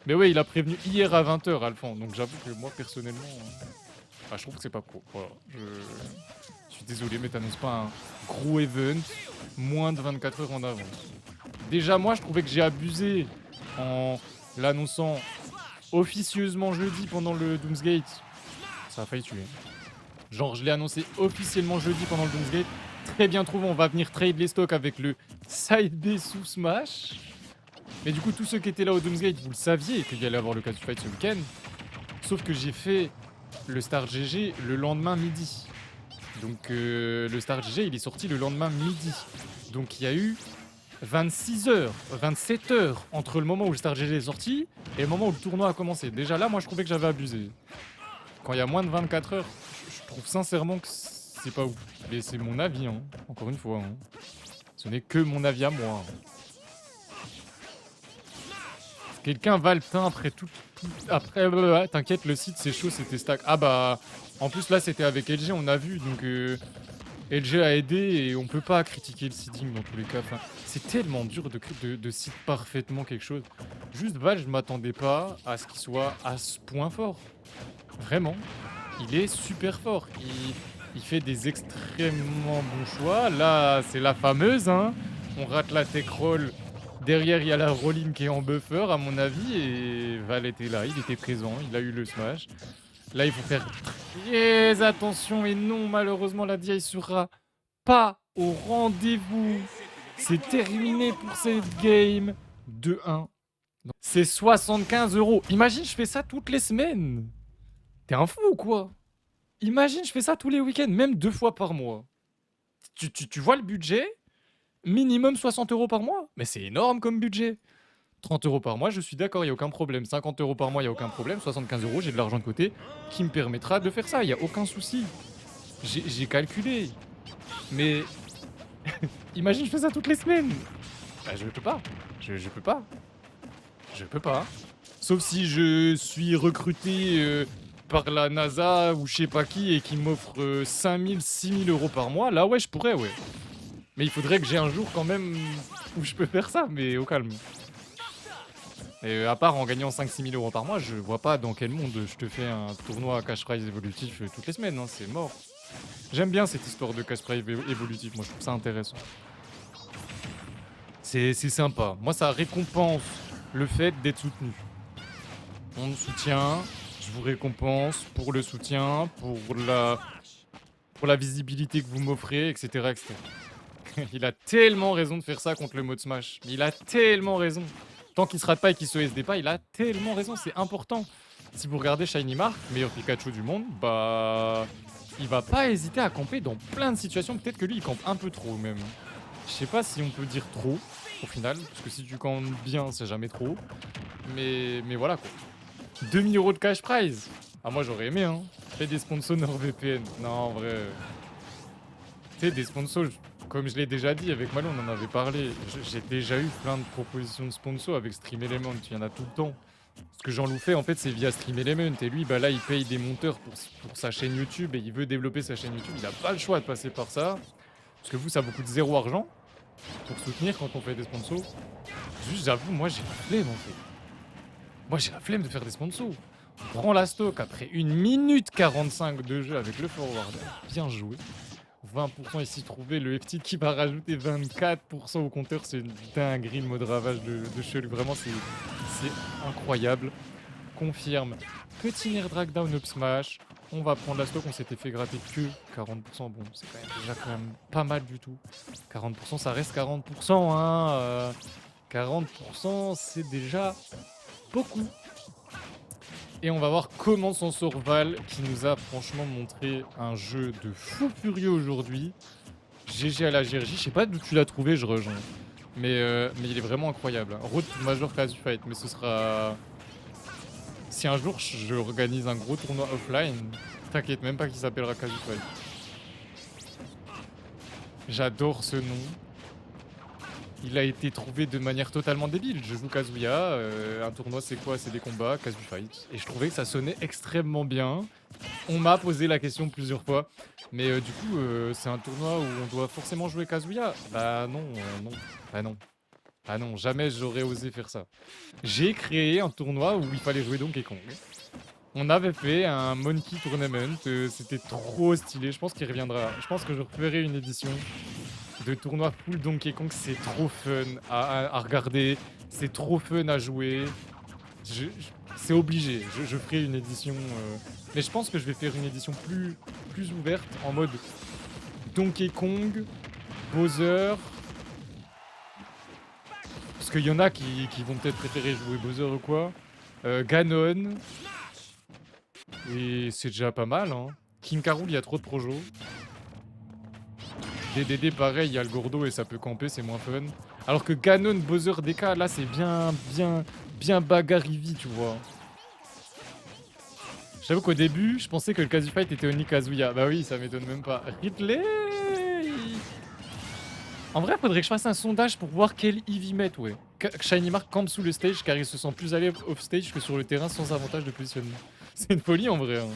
Mais ouais, il a prévenu hier à 20h, Alphan. Donc j'avoue que moi, personnellement, bah, je trouve que c'est pas pro. Voilà. Je suis désolé, mais t'annonces pas un gros event moins de 24 heures en avance. Déjà, moi, je trouvais que j'ai abusé en l'annonçant officieusement jeudi pendant le Doomsgate. Ça a failli tuer. Genre, je l'ai annoncé officiellement jeudi pendant le Doomsgate. Très bien trouvé, on va venir trade les stocks avec le side B sous Smash. Mais du coup, tous ceux qui étaient là au Doomsgate, vous le saviez qu'il y allait avoir le Casu Fight ce week-end. Sauf que j'ai fait le Star GG le lendemain midi. Donc, le Star GG, il est sorti le lendemain midi. Donc, il y a eu 26 heures, 27 heures entre le moment où le Star GG est sorti et le moment où le tournoi a commencé. Déjà là, moi, je trouvais que j'avais abusé. Quand il y a moins de 24 heures, je trouve sincèrement que c'est pas ouf. Mais c'est mon avis, hein. Encore une fois. Hein. Ce n'est que mon avis à moi. Quelqu'un va le teint après tout. Après, t'inquiète, le site c'est chaud, c'était stack. Ah bah, en plus là c'était avec LG, on a vu, donc LG a aidé et on peut pas critiquer le seeding dans tous les cas. Enfin, c'est tellement dur de seed parfaitement quelque chose. Juste Val, je m'attendais pas à ce qu'il soit à ce point fort. Vraiment, il est super fort. Il fait des extrêmement bons choix. Là, c'est la fameuse, hein. On rate la tech roll. Derrière, il y a la rolling qui est en buffer, à mon avis, et Val était là, il était présent, il a eu le smash. Là, il faut faire très attention, et non, malheureusement, la DI sera pas au rendez-vous. C'est terminé pour cette game. 2-1. C'est 75 €. Imagine, je fais ça toutes les semaines. T'es un fou ou quoi? Imagine, je fais ça tous les week-ends, même 2 fois par mois. Tu vois le budget? Minimum 60 € par mois. Mais c'est énorme comme budget. 30 € par mois, je suis d'accord, il n'y a aucun problème. 50 € par mois, il n'y a aucun problème. 75 €, j'ai de l'argent de côté qui me permettra de faire ça. Il n'y a aucun souci. J'ai calculé. Mais imagine, je fais ça toutes les semaines. Bah, je peux pas. Je peux pas. Je peux pas. Sauf si je suis recruté par la NASA ou je sais pas qui et qui m'offre 5000, 6000 € par mois. Là, ouais, je pourrais, ouais. Mais il faudrait que j'ai un jour quand même où je peux faire ça, mais au calme. Et à part en gagnant 5-6 000 € par mois, je vois pas dans quel monde je te fais un tournoi à cash prize évolutif toutes les semaines, hein, c'est mort. J'aime bien cette histoire de cash prize évolutif, moi je trouve ça intéressant. C'est sympa, moi ça récompense le fait d'être soutenu. On me soutient, je vous récompense pour le soutien, pour la visibilité que vous m'offrez, etc., etc. Il a tellement raison de faire ça contre le mode Smash. Il a tellement raison. Tant qu'il se rate pas et qu'il se SD pas, il a tellement raison. C'est important. Si vous regardez Shiny Mark, meilleur Pikachu du monde, bah... il va pas hésiter à camper dans plein de situations. Peut-être que lui, il campe un peu trop même. Je sais pas si on peut dire trop, au final. Parce que si tu campes bien, c'est jamais trop. Mais voilà, quoi. 2 000 € de cash prize. Ah, moi, j'aurais aimé, hein. Fais des sponsors NordVPN. Non, en vrai. Tu sais, des sponsors, comme je l'ai déjà dit avec Malo, on en avait parlé. J'ai déjà eu plein de propositions de sponsors avec Stream Element. Il y en a tout le temps. Ce que Jean-Loup fait, en fait, c'est via Stream Element. Et lui, bah là, il paye des monteurs pour sa chaîne YouTube et il veut développer sa chaîne YouTube. Il n'a pas le choix de passer par ça. Parce que vous, ça vous coûte 0 argent pour soutenir quand on fait des sponsors. Juste, j'avoue, moi, j'ai la flemme, en fait. Moi, j'ai la flemme de faire des sponsors. On prend la stock après 1 minute 45 de jeu avec le forward. Bien joué. 20% ici trouvé, le FT qui va rajouter 24% au compteur, c'est une dinguerie le mode ravage de Shulk, vraiment c'est incroyable. Confirme, petit Nair Drag Down Up Smash, on va prendre la stock, on s'était fait gratter que 40%, bon c'est déjà quand même pas mal du tout. 40% ça reste 40%, hein, 40% c'est déjà beaucoup. Et on va voir comment s'en sort Val, qui nous a franchement montré un jeu de fou furieux aujourd'hui. GG à la GRJ, je sais pas d'où tu l'as trouvé, je rejoins. Mais il est vraiment incroyable. Hein. Road to Major Casu Fight, mais ce sera... Si un jour je organise un gros tournoi offline, t'inquiète même pas qu'il s'appellera Casu Fight. J'adore ce nom. Il a été trouvé de manière totalement débile. Je joue Kazuya, un tournoi c'est quoi? C'est des combats, Kazu Fight. Et je trouvais que ça sonnait extrêmement bien. On m'a posé la question plusieurs fois. Mais du coup, c'est un tournoi où on doit forcément jouer Kazuya. Bah non, non. Bah non. Ah non, jamais j'aurais osé faire ça. J'ai créé un tournoi où il fallait jouer Donkey Kong. On avait fait un Monkey Tournament, c'était trop stylé. Je pense qu'il reviendra. Je pense que je referai une édition de tournoi full Donkey Kong, c'est trop fun à regarder, c'est trop fun à jouer. C'est obligé, je ferai une édition. Mais je pense que je vais faire une édition plus ouverte en mode Donkey Kong, Bowser. Parce qu'il y en a qui vont peut-être préférer jouer Bowser ou quoi. Ganon. Et c'est déjà pas mal, hein. King K. Rool, il y a trop de projos. DDD pareil, il y a le Gordo et ça peut camper, c'est moins fun. Alors que Ganon, Bowser, DK, là c'est bien bagarrivi, tu vois. J'avoue qu'au début, je pensais que le Kazu Fight était Oni Kazuya. Bah oui, ça m'étonne même pas. Ridley. En vrai, faudrait que je fasse un sondage pour voir quel Eevee mettre, ouais. Shiny Mark campe sous le stage car il se sent plus à l'aise off stage que sur le terrain sans avantage de positionnement. C'est une folie en vrai. Hein.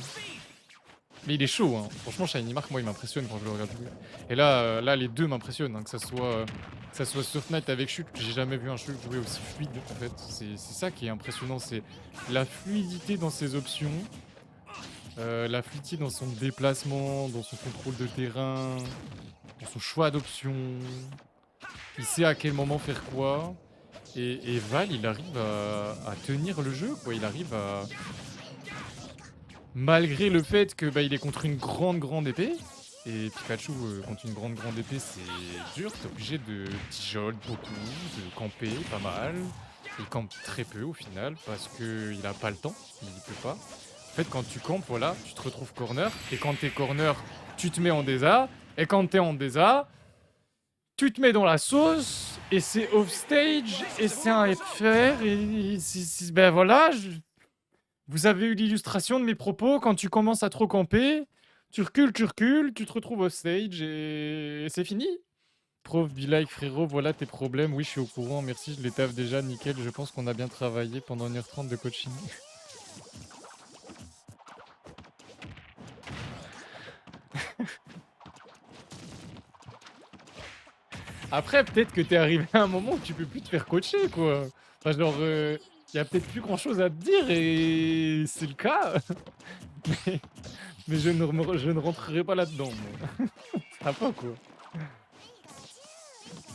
Mais il est chaud, hein. Franchement, Shiny Mark, moi, il m'impressionne quand je le regarde jouer. Et là, les deux m'impressionnent, hein. Que ça soit Soft Knight avec Shulk, j'ai jamais vu un Shulk jouer aussi fluide, en fait. C'est ça qui est impressionnant, c'est la fluidité dans ses options, la fluidité dans son déplacement, dans son contrôle de terrain, dans son choix d'options. Il sait à quel moment faire quoi. Et Val, il arrive à tenir le jeu, quoi. Il arrive à... Malgré le fait que il est contre une grande épée, et Pikachu contre une grande épée c'est dur, t'es obligé de tijol beaucoup, de camper pas mal. Il campe très peu au final parce qu'il a pas le temps, il peut pas. En fait quand tu campes, voilà, tu te retrouves corner, et quand t'es corner, tu te mets en désa, et quand t'es en désa, tu te mets dans la sauce, et c'est off stage, et c'est un FR, et ben voilà, vous avez eu l'illustration de mes propos, quand tu commences à trop camper, tu recules, tu te retrouves au stage et c'est fini. Prof, be like frérot, voilà tes problèmes. Oui, je suis au courant, merci, je les taffe déjà, nickel. Je pense qu'on a bien travaillé pendant 1h30 de coaching. Après, peut-être que t'es arrivé à un moment où tu peux plus te faire coacher, quoi. Enfin, genre, y a peut-être plus grand-chose à te dire et c'est le cas. mais je ne rentrerai pas là-dedans, moi. Ça va pas, quoi.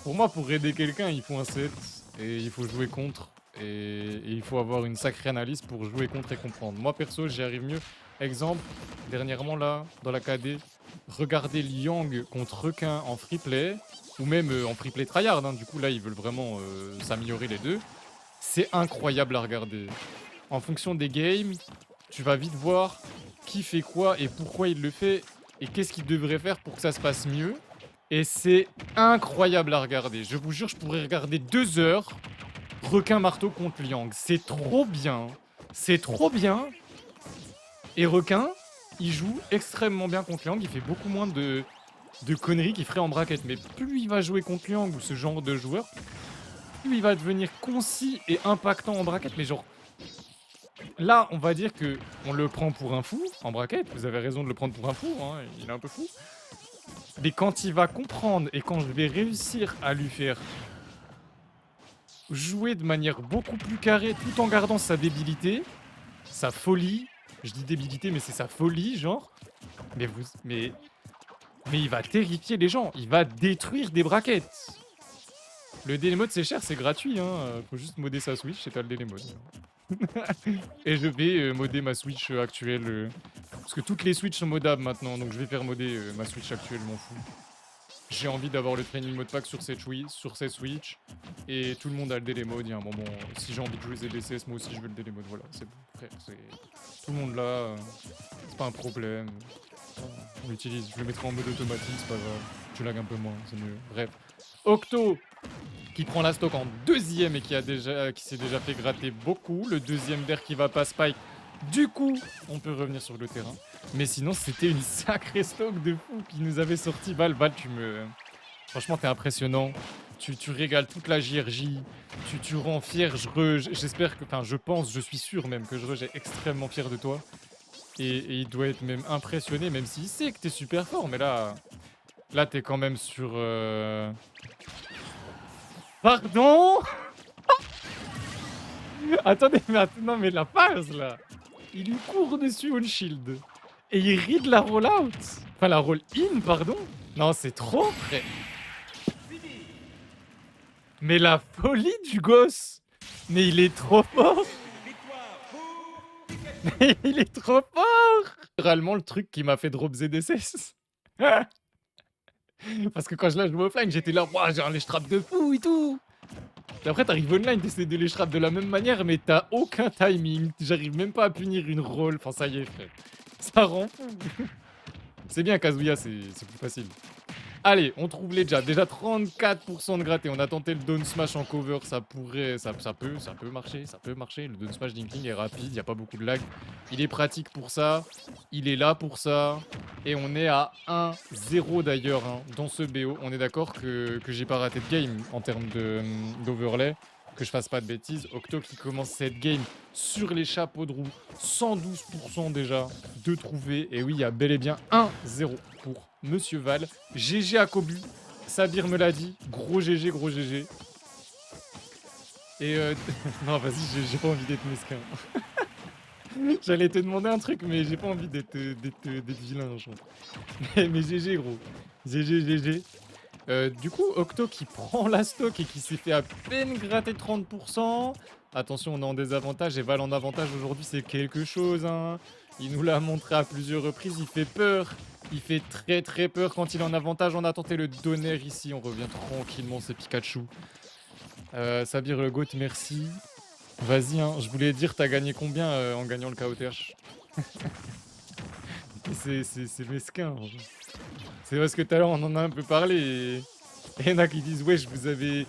Pour moi, pour aider quelqu'un, il faut un set et il faut jouer contre. Et il faut avoir une sacrée analyse pour jouer contre et comprendre. Moi, perso, j'y arrive mieux. Exemple, dernièrement, là, dans la KD, regardez Liang contre Requin en free play, ou même en free play tryhard. Hein. Du coup, là, ils veulent vraiment s'améliorer les deux. C'est incroyable à regarder. En fonction des games, tu vas vite voir qui fait quoi et pourquoi il le fait et qu'est-ce qu'il devrait faire pour que ça se passe mieux. Et c'est incroyable à regarder. Je vous jure, je pourrais regarder 2 heures Requin Marteau contre Liang. C'est trop bien. C'est trop bien. Et Requin, il joue extrêmement bien contre Liang. Il fait beaucoup moins de conneries qu'il ferait en bracket. Mais plus il va jouer contre Liang ou ce genre de joueur, plus il va devenir concis et impactant en bracket. Mais genre, là, on va dire que on le prend pour un fou en bracket. Vous avez raison de le prendre pour un fou, hein, il est un peu fou. Mais quand il va comprendre et quand je vais réussir à lui faire jouer de manière beaucoup plus carrée tout en gardant sa débilité, sa folie, je dis débilité mais c'est sa folie genre, mais il va terrifier les gens, il va détruire des brackets. Le daily mode c'est cher, c'est gratuit, hein. Faut juste modder sa Switch et t'as le daily mode. Et je vais modder ma Switch actuelle, parce que toutes les Switch sont moddables maintenant, donc je vais faire modder ma Switch actuelle, m'en fous. J'ai envie d'avoir le training mode pack sur cette Switch, et tout le monde a le daily mode. Il y a un moment, si j'ai envie de jouer ZDCS, moi aussi je veux le daily mode. Voilà, c'est bon, frère, tout le monde là, c'est pas un problème. On l'utilise, je le mettrai en mode automatique, c'est pas grave. Tu lag un peu moins, c'est mieux. Bref, Octo qui prend la stock en deuxième et qui s'est déjà fait gratter beaucoup. Le deuxième d'air qui va pas spike. Du coup, on peut revenir sur le terrain. Mais sinon, c'était une sacrée stock de fou qui nous avait sorti. Val, franchement, t'es impressionnant. Tu régales toute la JRJ. Tu rends fier. J'espère que... Enfin, je pense, je suis sûr même que Jreuge est extrêmement fier de toi. Et il doit être même impressionné, même s'il sait que t'es super fort. Mais là t'es quand même sur... Pardon. Attendez, mais non, mais la phase là. Il lui court dessus on shield. Et il rit de la roll-out. Enfin, la roll-in, pardon. Non, c'est trop, frère. Mais la folie du gosse. Mais il est trop fort. Mais il est trop fort. Littéralement, le truc qui m'a fait drop ZDCS. Parce que quand je l'ai joué offline, j'étais là, ouah, j'ai un lèche trap de fou et tout. Et après, t'arrives online, t'essaies de lèche trap de la même manière, mais t'as aucun timing. J'arrive même pas à punir une roll. Enfin, ça y est, frère. Ça rend fou. C'est bien, Kazuya, c'est plus facile. Allez, on trouve les jabs. Déjà 34% de gratté. On a tenté le down smash en cover. Ça pourrait... Ça peut marcher. Ça peut marcher. Le down smash d'Inkling est rapide. Il n'y a pas beaucoup de lag. Il est pratique pour ça. Il est là pour ça. Et on est à 1-0 d'ailleurs hein, dans ce BO. On est d'accord que j'ai pas raté de game en termes d'overlay. Que je fasse pas de bêtises. Octo qui commence cette game sur les chapeaux de roue. 112% déjà de trouver. Et oui, il y a bel et bien 1-0 pour Monsieur Val. GG à Kobu. Sabir me l'a dit. Gros GG, gros GG. Et non, vas-y, j'ai pas envie d'être mesquin. J'allais te demander un truc, mais j'ai pas envie d'être vilain, je crois. Mais GG, gros. GG, GG. Du coup, Octo qui prend la stock et qui s'est fait à peine gratter 30%. Attention, on est en désavantage et Val en avantage aujourd'hui, c'est quelque chose. Hein. Il nous l'a montré à plusieurs reprises, il fait peur. Il fait très très peur quand il est en avantage. On a tenté le donner ici, on revient tranquillement, c'est Pikachu. Sabir le GOAT, merci. Vas-y, hein. Je voulais dire, t'as gagné combien en gagnant le KOTH? C'est mesquin. C'est parce que tout à l'heure on en a un peu parlé et il y en a qui disent wesh vous avez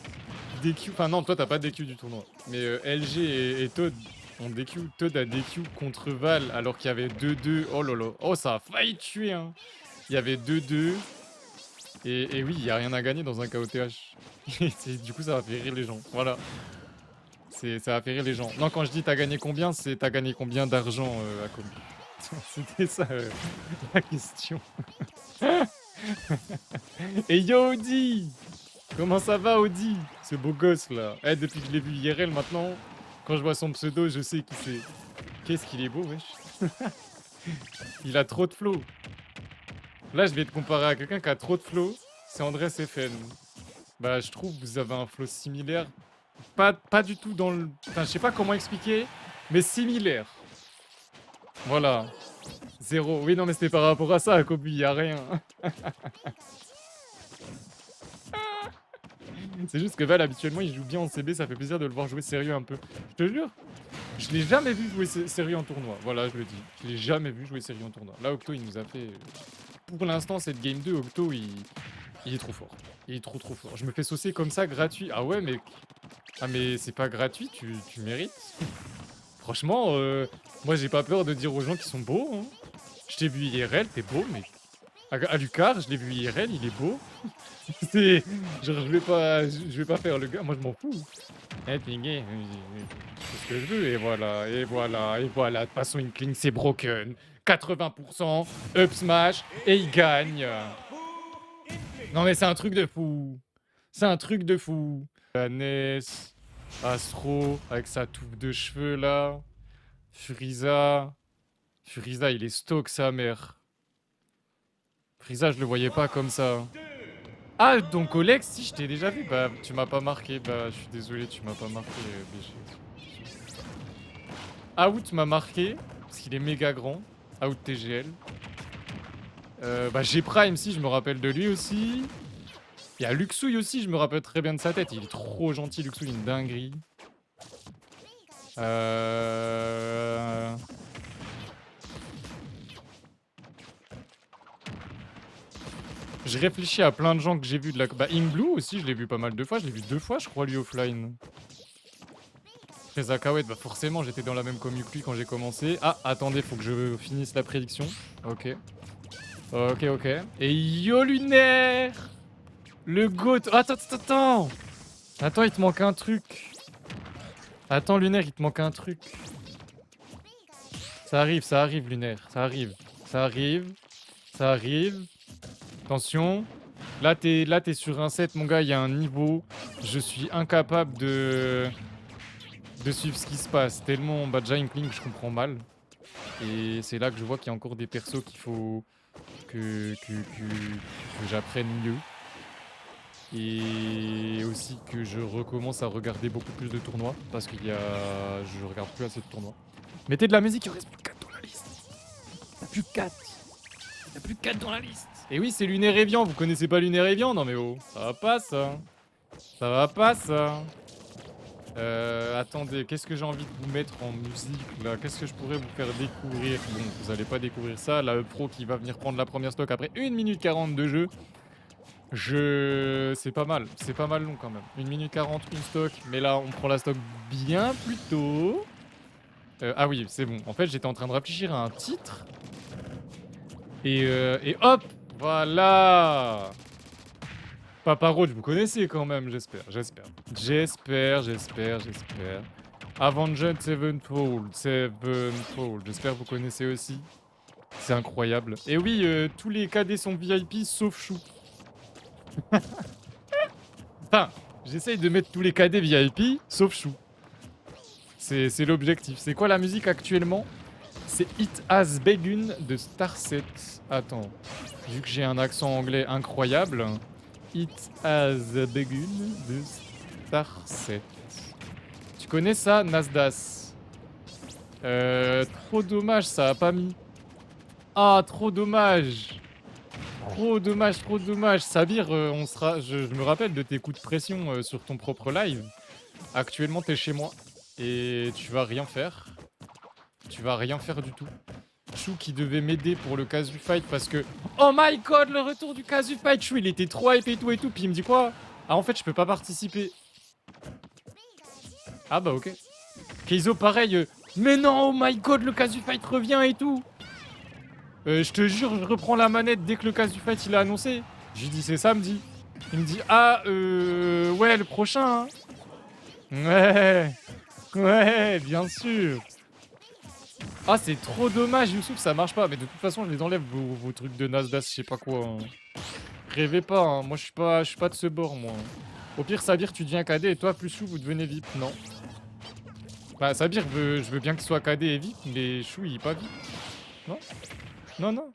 DQ, enfin non toi t'as pas DQ du tournoi, mais LG et Todd ont DQ, Todd a DQ contre Val alors qu'il y avait 2-2, oh lolo, oh ça a failli tuer hein. Il y avait 2-2 et oui il y a rien à gagner dans un KOTH. Du coup ça va faire rire les gens, voilà. Ça va faire rire les gens. Non quand je dis t'as gagné combien, c'est t'as gagné combien d'argent à Kobe. C'était ça la question. Et yo Audi, comment ça va Audi? Ce beau gosse là. Eh, depuis que je l'ai vu IRL maintenant, quand je vois son pseudo, je sais qui c'est. Qu'est-ce qu'il est beau, wesh. Il a trop de flow. Là, je vais te comparer à quelqu'un qui a trop de flow. C'est Andrés FN. Bah, je trouve que vous avez un flow similaire. Pas du tout dans le... Enfin, je sais pas comment expliquer, mais similaire. Voilà. 0. Oui, non, mais c'était par rapport à ça, Kobe, y a rien. C'est juste que Val, habituellement, il joue bien en CB, ça fait plaisir de le voir jouer sérieux un peu. Je te jure, je l'ai jamais vu jouer sérieux en tournoi. Voilà, je le dis. Je l'ai jamais vu jouer sérieux en tournoi. Là, Octo, il nous a fait... Pour l'instant, cette game 2, Octo, il est trop fort. Il est trop fort. Je me fais saucer comme ça, gratuit. Ah ouais, mais... Ah mais c'est pas gratuit, tu mérites. franchement, moi j'ai pas peur de dire aux gens qu'ils sont beaux. Hein. Je t'ai vu IRL, t'es beau, mais à Lucar, je l'ai vu IRL, il est beau. C'est genre je vais pas faire le gars, moi je m'en fous. Eh Pingé, c'est ce que je veux et voilà, et voilà, et voilà. De toute façon, Inkling c'est broken. 80% up smash et il gagne. Non mais c'est un truc de fou. C'est un truc de fou. Ness, Astro avec sa touffe de cheveux là. Frieza. Frieza, il est stock sa mère. Frieza, je le voyais pas comme ça. Ah, donc Olex, si je t'ai déjà vu, bah tu m'as pas marqué, bah je suis désolé, tu m'as pas marqué, BG. Out m'a marqué, parce qu'il est méga grand. Out TGL. Bah G-Prime, si, je me rappelle de lui aussi. Il y a Luxouille aussi, je me rappelle très bien de sa tête. Il est trop gentil, Luxouille, une dinguerie. Je réfléchis à plein de gens que j'ai vus de la... Bah, Ingblue aussi, je l'ai vu pas mal de fois. Je l'ai vu 2 fois, je crois, lui, offline. Après Zakawet, bah forcément, j'étais dans la même commu que lui quand j'ai commencé. Ah, attendez, faut que je finisse la prédiction. Ok. Ok, ok. Et yo, Lunaire! Le GOAT... Attends, attends, attends! Attends, il te manque un truc. Attends, Lunaire, il te manque un truc. Ça arrive, Lunaire. Ça arrive. Ça arrive. Ça arrive. Attention. Là, t'es sur un set, mon gars, il y a un niveau. Je suis incapable de suivre ce qui se passe. Tellement, bah déjà, Inkling, je comprends mal. Et c'est là que je vois qu'il y a encore des persos qu'il faut que j'apprenne mieux. Et aussi que je recommence à regarder beaucoup plus de tournois. Parce que je regarde plus assez de tournois. Mettez de la musique, il en reste plus que 4 dans la liste. Il n'y a plus que 4. Il n'y a plus que 4 dans la liste. Et oui, c'est Lunaire Evian. Vous connaissez pas Lunaire Evian? Non mais oh, ça va pas ça. Ça va pas ça. Attendez, qu'est-ce que j'ai envie de vous mettre en musique là? Qu'est-ce que je pourrais vous faire découvrir? Bon, vous allez pas découvrir ça. La pro qui va venir prendre la première stock après 1 minute 40 de jeu. C'est pas mal. C'est pas mal long quand même. 1 minute 40, une stock. Mais là, on prend la stock bien plus tôt. Ah oui, c'est bon. En fait, j'étais en train de réfléchir à un titre. Et hop! Voilà! Papa Roach, vous connaissez quand même, j'espère. Avenged Sevenfold. J'espère que vous connaissez aussi. C'est incroyable. Et oui, tous les KD sont VIP sauf Chou. Enfin, j'essaye de mettre tous les KD VIP sauf Chou. C'est l'objectif. C'est quoi la musique actuellement? C'est It Has Begun de Starset. Attends, vu que j'ai un accent anglais incroyable. It Has Begun de Starset. Tu connais ça, Nasdas? Trop dommage, ça a pas mis. Ah, trop dommage. Trop dommage, trop dommage. Sabir, je me rappelle de tes coups de pression sur ton propre live. Actuellement, t'es chez moi. Et tu vas rien faire. Tu vas rien faire du tout. Chou qui devait m'aider pour le Casu Fight parce que... Oh my god, le retour du Casu Fight. Chou, il était trop hype et tout et tout. Puis il me dit quoi? Ah, en fait, je peux pas participer. Ah bah ok. Keizo, pareil. Mais non, oh my god, le Casu Fight revient et tout. Je te jure, je reprends la manette dès que le Casu Fight il a annoncé. Je lui dis c'est samedi. Il me dit ah ouais le prochain. Hein. Ouais. Ouais, bien sûr. Ah, c'est trop dommage, Youssouf, ça marche pas. Mais de toute façon, je les enlève, vos trucs de Nasdaq, je sais pas quoi. Hein. Rêvez pas, hein. Moi, je suis pas de ce bord, moi. Au pire, Sabir, tu deviens KD et toi, plus Chou, vous devenez VIP. Non. Bah, Sabir, je veux bien qu'il soit KD et VIP, mais Chou, il est pas VIP. Non. Non, non.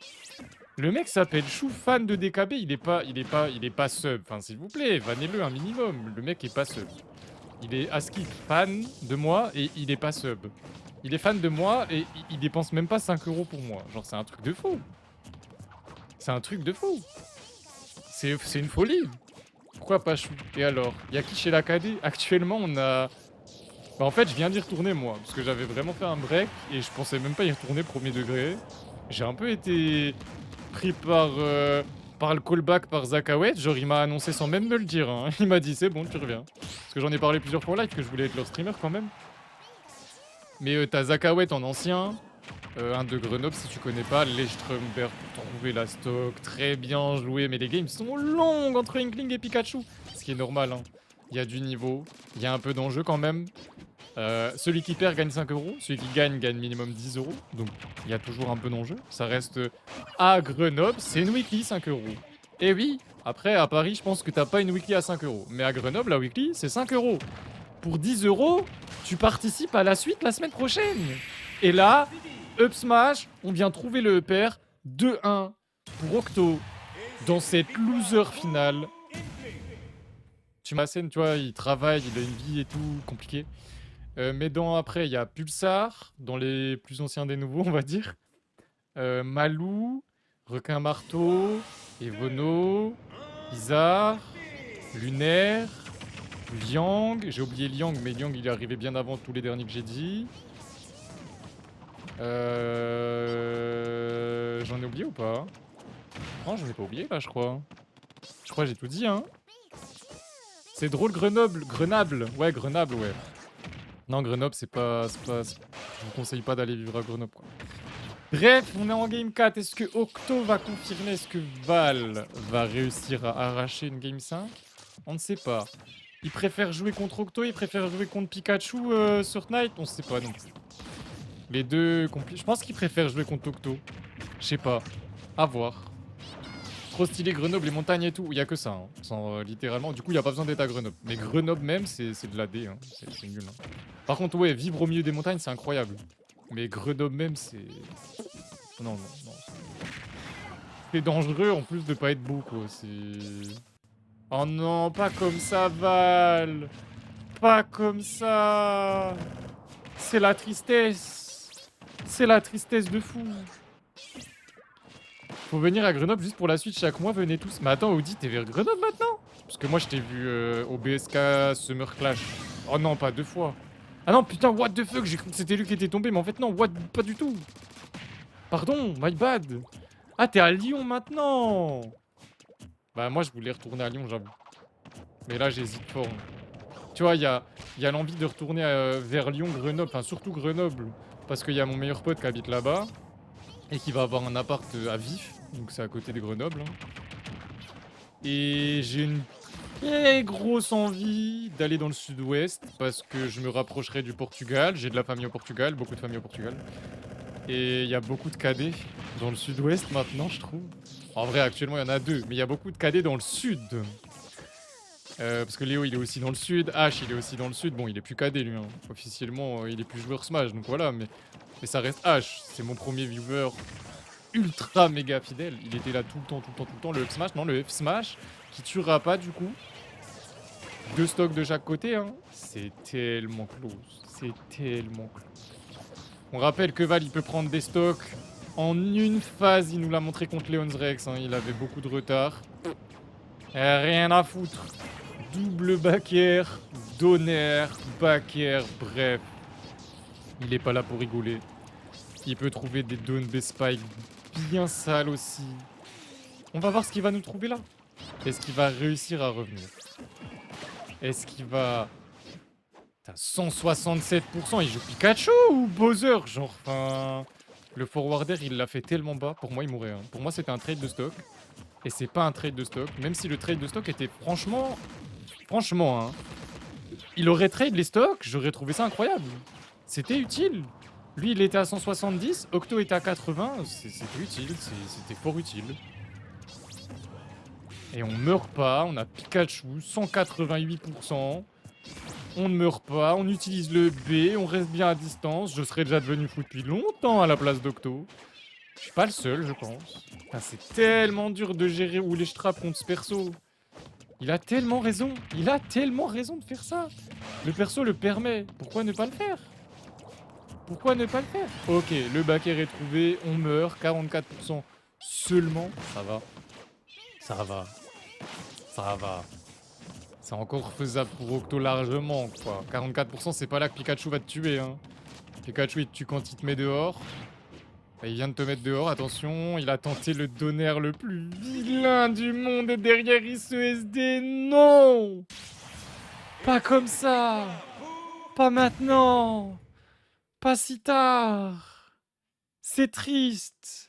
Le mec s'appelle Chou, fan de DKB, il est pas sub. Enfin, s'il vous plaît, vannez-le un minimum. Le mec est pas sub. Il est ASCII fan de moi et il est pas sub. Il est fan de moi et il dépense même pas 5 € pour moi. Genre, c'est un truc de fou. C'est un truc de fou. C'est une folie. Pourquoi pas Chou? Et alors? Y'a qui chez l'Acadie? Actuellement, on a... Bah, en fait, je viens d'y retourner, moi. Parce que j'avais vraiment fait un break et je pensais même pas y retourner premier degré. J'ai un peu été pris par le callback par Zakawet. Genre, il m'a annoncé sans même me le dire. Hein. Il m'a dit, c'est bon, tu reviens. Parce que j'en ai parlé plusieurs fois en live, que je voulais être leur streamer quand même. Mais t'as Zakawet en ancien, un de Grenoble si tu connais pas, Lestrumberg pour trouver la stock, très bien joué, mais les games sont longs entre Inkling et Pikachu, ce qui est normal, hein. Il y a du niveau, il y a un peu d'enjeu quand même. Celui qui perd gagne 5 euros, celui qui gagne gagne minimum 10 euros, donc il y a toujours un peu d'enjeu. Ça reste à Grenoble, c'est une weekly 5 euros. Et oui, après à Paris, je pense que t'as pas une weekly à 5 euros, mais à Grenoble, la weekly, c'est 5 euros. Pour 10 euros, tu participes à la suite la semaine prochaine. Et là, Up Smash, on vient trouver le pair 2-1 pour Octo dans cette loser finale. Tu m'as scène, tu vois, il travaille, il a une vie et tout, compliqué. Mais après, il y a Pulsar, dans les plus anciens des nouveaux, on va dire. Malou, Requin Marteau, Evono, Isar, Lunaire, Liang. J'ai oublié Liang, mais Liang il est arrivé bien avant tous les derniers que j'ai dit. J'en ai oublié ou pas? Non, j'en ai pas oublié là, je crois. Je crois que j'ai tout dit, hein. C'est drôle, Grenoble. Ouais, Grenoble, ouais. Non, Grenoble, c'est pas... Je vous conseille pas d'aller vivre à Grenoble, quoi. Bref, on est en game 4. Est-ce que Octo va confirmer? Est-ce que Val va réussir à arracher une game 5? On ne sait pas. Il préfère jouer contre Octo, il préfère jouer contre Pikachu sur Night? On sait pas non plus. Les deux... Je pense qu'il préfère jouer contre Octo. Je sais pas. À voir. Trop stylé Grenoble, les montagnes et tout. Il y a que ça, hein. Sans, littéralement. Du coup, il y a pas besoin d'être à Grenoble. Mais Grenoble même, c'est de la D. Hein. C'est nul. Hein. Par contre, ouais, vivre au milieu des montagnes, c'est incroyable. Mais Grenoble même, c'est... Non, non, non. C'est dangereux en plus de pas être beau, quoi. C'est... Oh non, pas comme ça, Val. Pas comme ça. C'est la tristesse. C'est la tristesse de fou. Faut venir à Grenoble juste pour la suite chaque mois, venez tous. Mais attends, Audi, t'es vers Grenoble maintenant? Parce que moi, je t'ai vu au BSK Summer Clash. Oh non, pas 2 fois. Ah non, putain, what the fuck, j'ai cru que c'était lui qui était tombé, mais en fait non, what, pas du tout. Pardon, my bad. Ah, t'es à Lyon maintenant. Bah moi, je voulais retourner à Lyon, j'avoue. Mais là, j'hésite fort. Tu vois, il y a l'envie de retourner vers Lyon, Grenoble, enfin surtout Grenoble. Parce qu'il y a mon meilleur pote qui habite là-bas. Et qui va avoir un appart à Vif, donc c'est à côté de Grenoble. Et j'ai une très grosse envie d'aller dans le sud-ouest parce que je me rapprocherai du Portugal. J'ai de la famille au Portugal, beaucoup de familles au Portugal. Et il y a beaucoup de cadets dans le sud-ouest maintenant, je trouve. En vrai, actuellement, il y en a 2, mais il y a beaucoup de cadets dans le sud. Parce que Léo, il est aussi dans le sud. H, il est aussi dans le sud. Bon, il est plus cadet, lui. Hein. Officiellement, il est plus joueur Smash, donc voilà. Mais ça reste H. C'est mon premier viewer ultra méga fidèle. Il était là tout le temps, tout le temps, tout le temps. Le F Smash, non, le F Smash qui tuera pas du coup. 2 stocks de chaque côté, hein. C'est tellement close. C'est tellement close. On rappelle que Val, il peut prendre des stocks en une phase. Il nous l'a montré contre Leon's Rex. Hein. Il avait beaucoup de retard. Rien à foutre. Double back air, donner, back air, bref. Il est pas là pour rigoler. Il peut trouver des down B spike bien sales aussi. On va voir ce qu'il va nous trouver là. Est-ce qu'il va réussir à revenir? Est-ce qu'il va... T'as 167%, il joue Pikachu ou Bowser? Genre, enfin... Le forwarder, il l'a fait tellement bas. Pour moi, il mourrait. Hein. Pour moi, c'était un trade de stock. Et c'est pas un trade de stock. Même si le trade de stock était franchement... Franchement, hein. Il aurait trade les stocks, j'aurais trouvé ça incroyable. C'était utile. Lui, il était à 170, Octo était à 80. C'était utile, c'était fort utile. Et on meurt pas, on a Pikachu, 188%. On ne meurt pas, on utilise le B, on reste bien à distance. Je serais déjà devenu fou depuis longtemps à la place d'Octo. Je suis pas le seul, je pense. C'est tellement dur de gérer où les straps contre ce perso. Il a tellement raison. Il a tellement raison de faire ça. Le perso le permet. Pourquoi ne pas le faire? Pourquoi ne pas le faire? Ok, le back air est trouvé. On meurt. 44% seulement. Ça va. Ça va. Ça va. C'est encore faisable pour Octo largement, quoi. 44%, c'est pas là que Pikachu va te tuer, hein. Pikachu, il te tue quand il te met dehors. Et il vient de te mettre dehors, attention. Il a tenté le donner le plus vilain du monde. Et derrière, il se SD. Non! Pas comme ça! Pas maintenant! Pas si tard! C'est triste!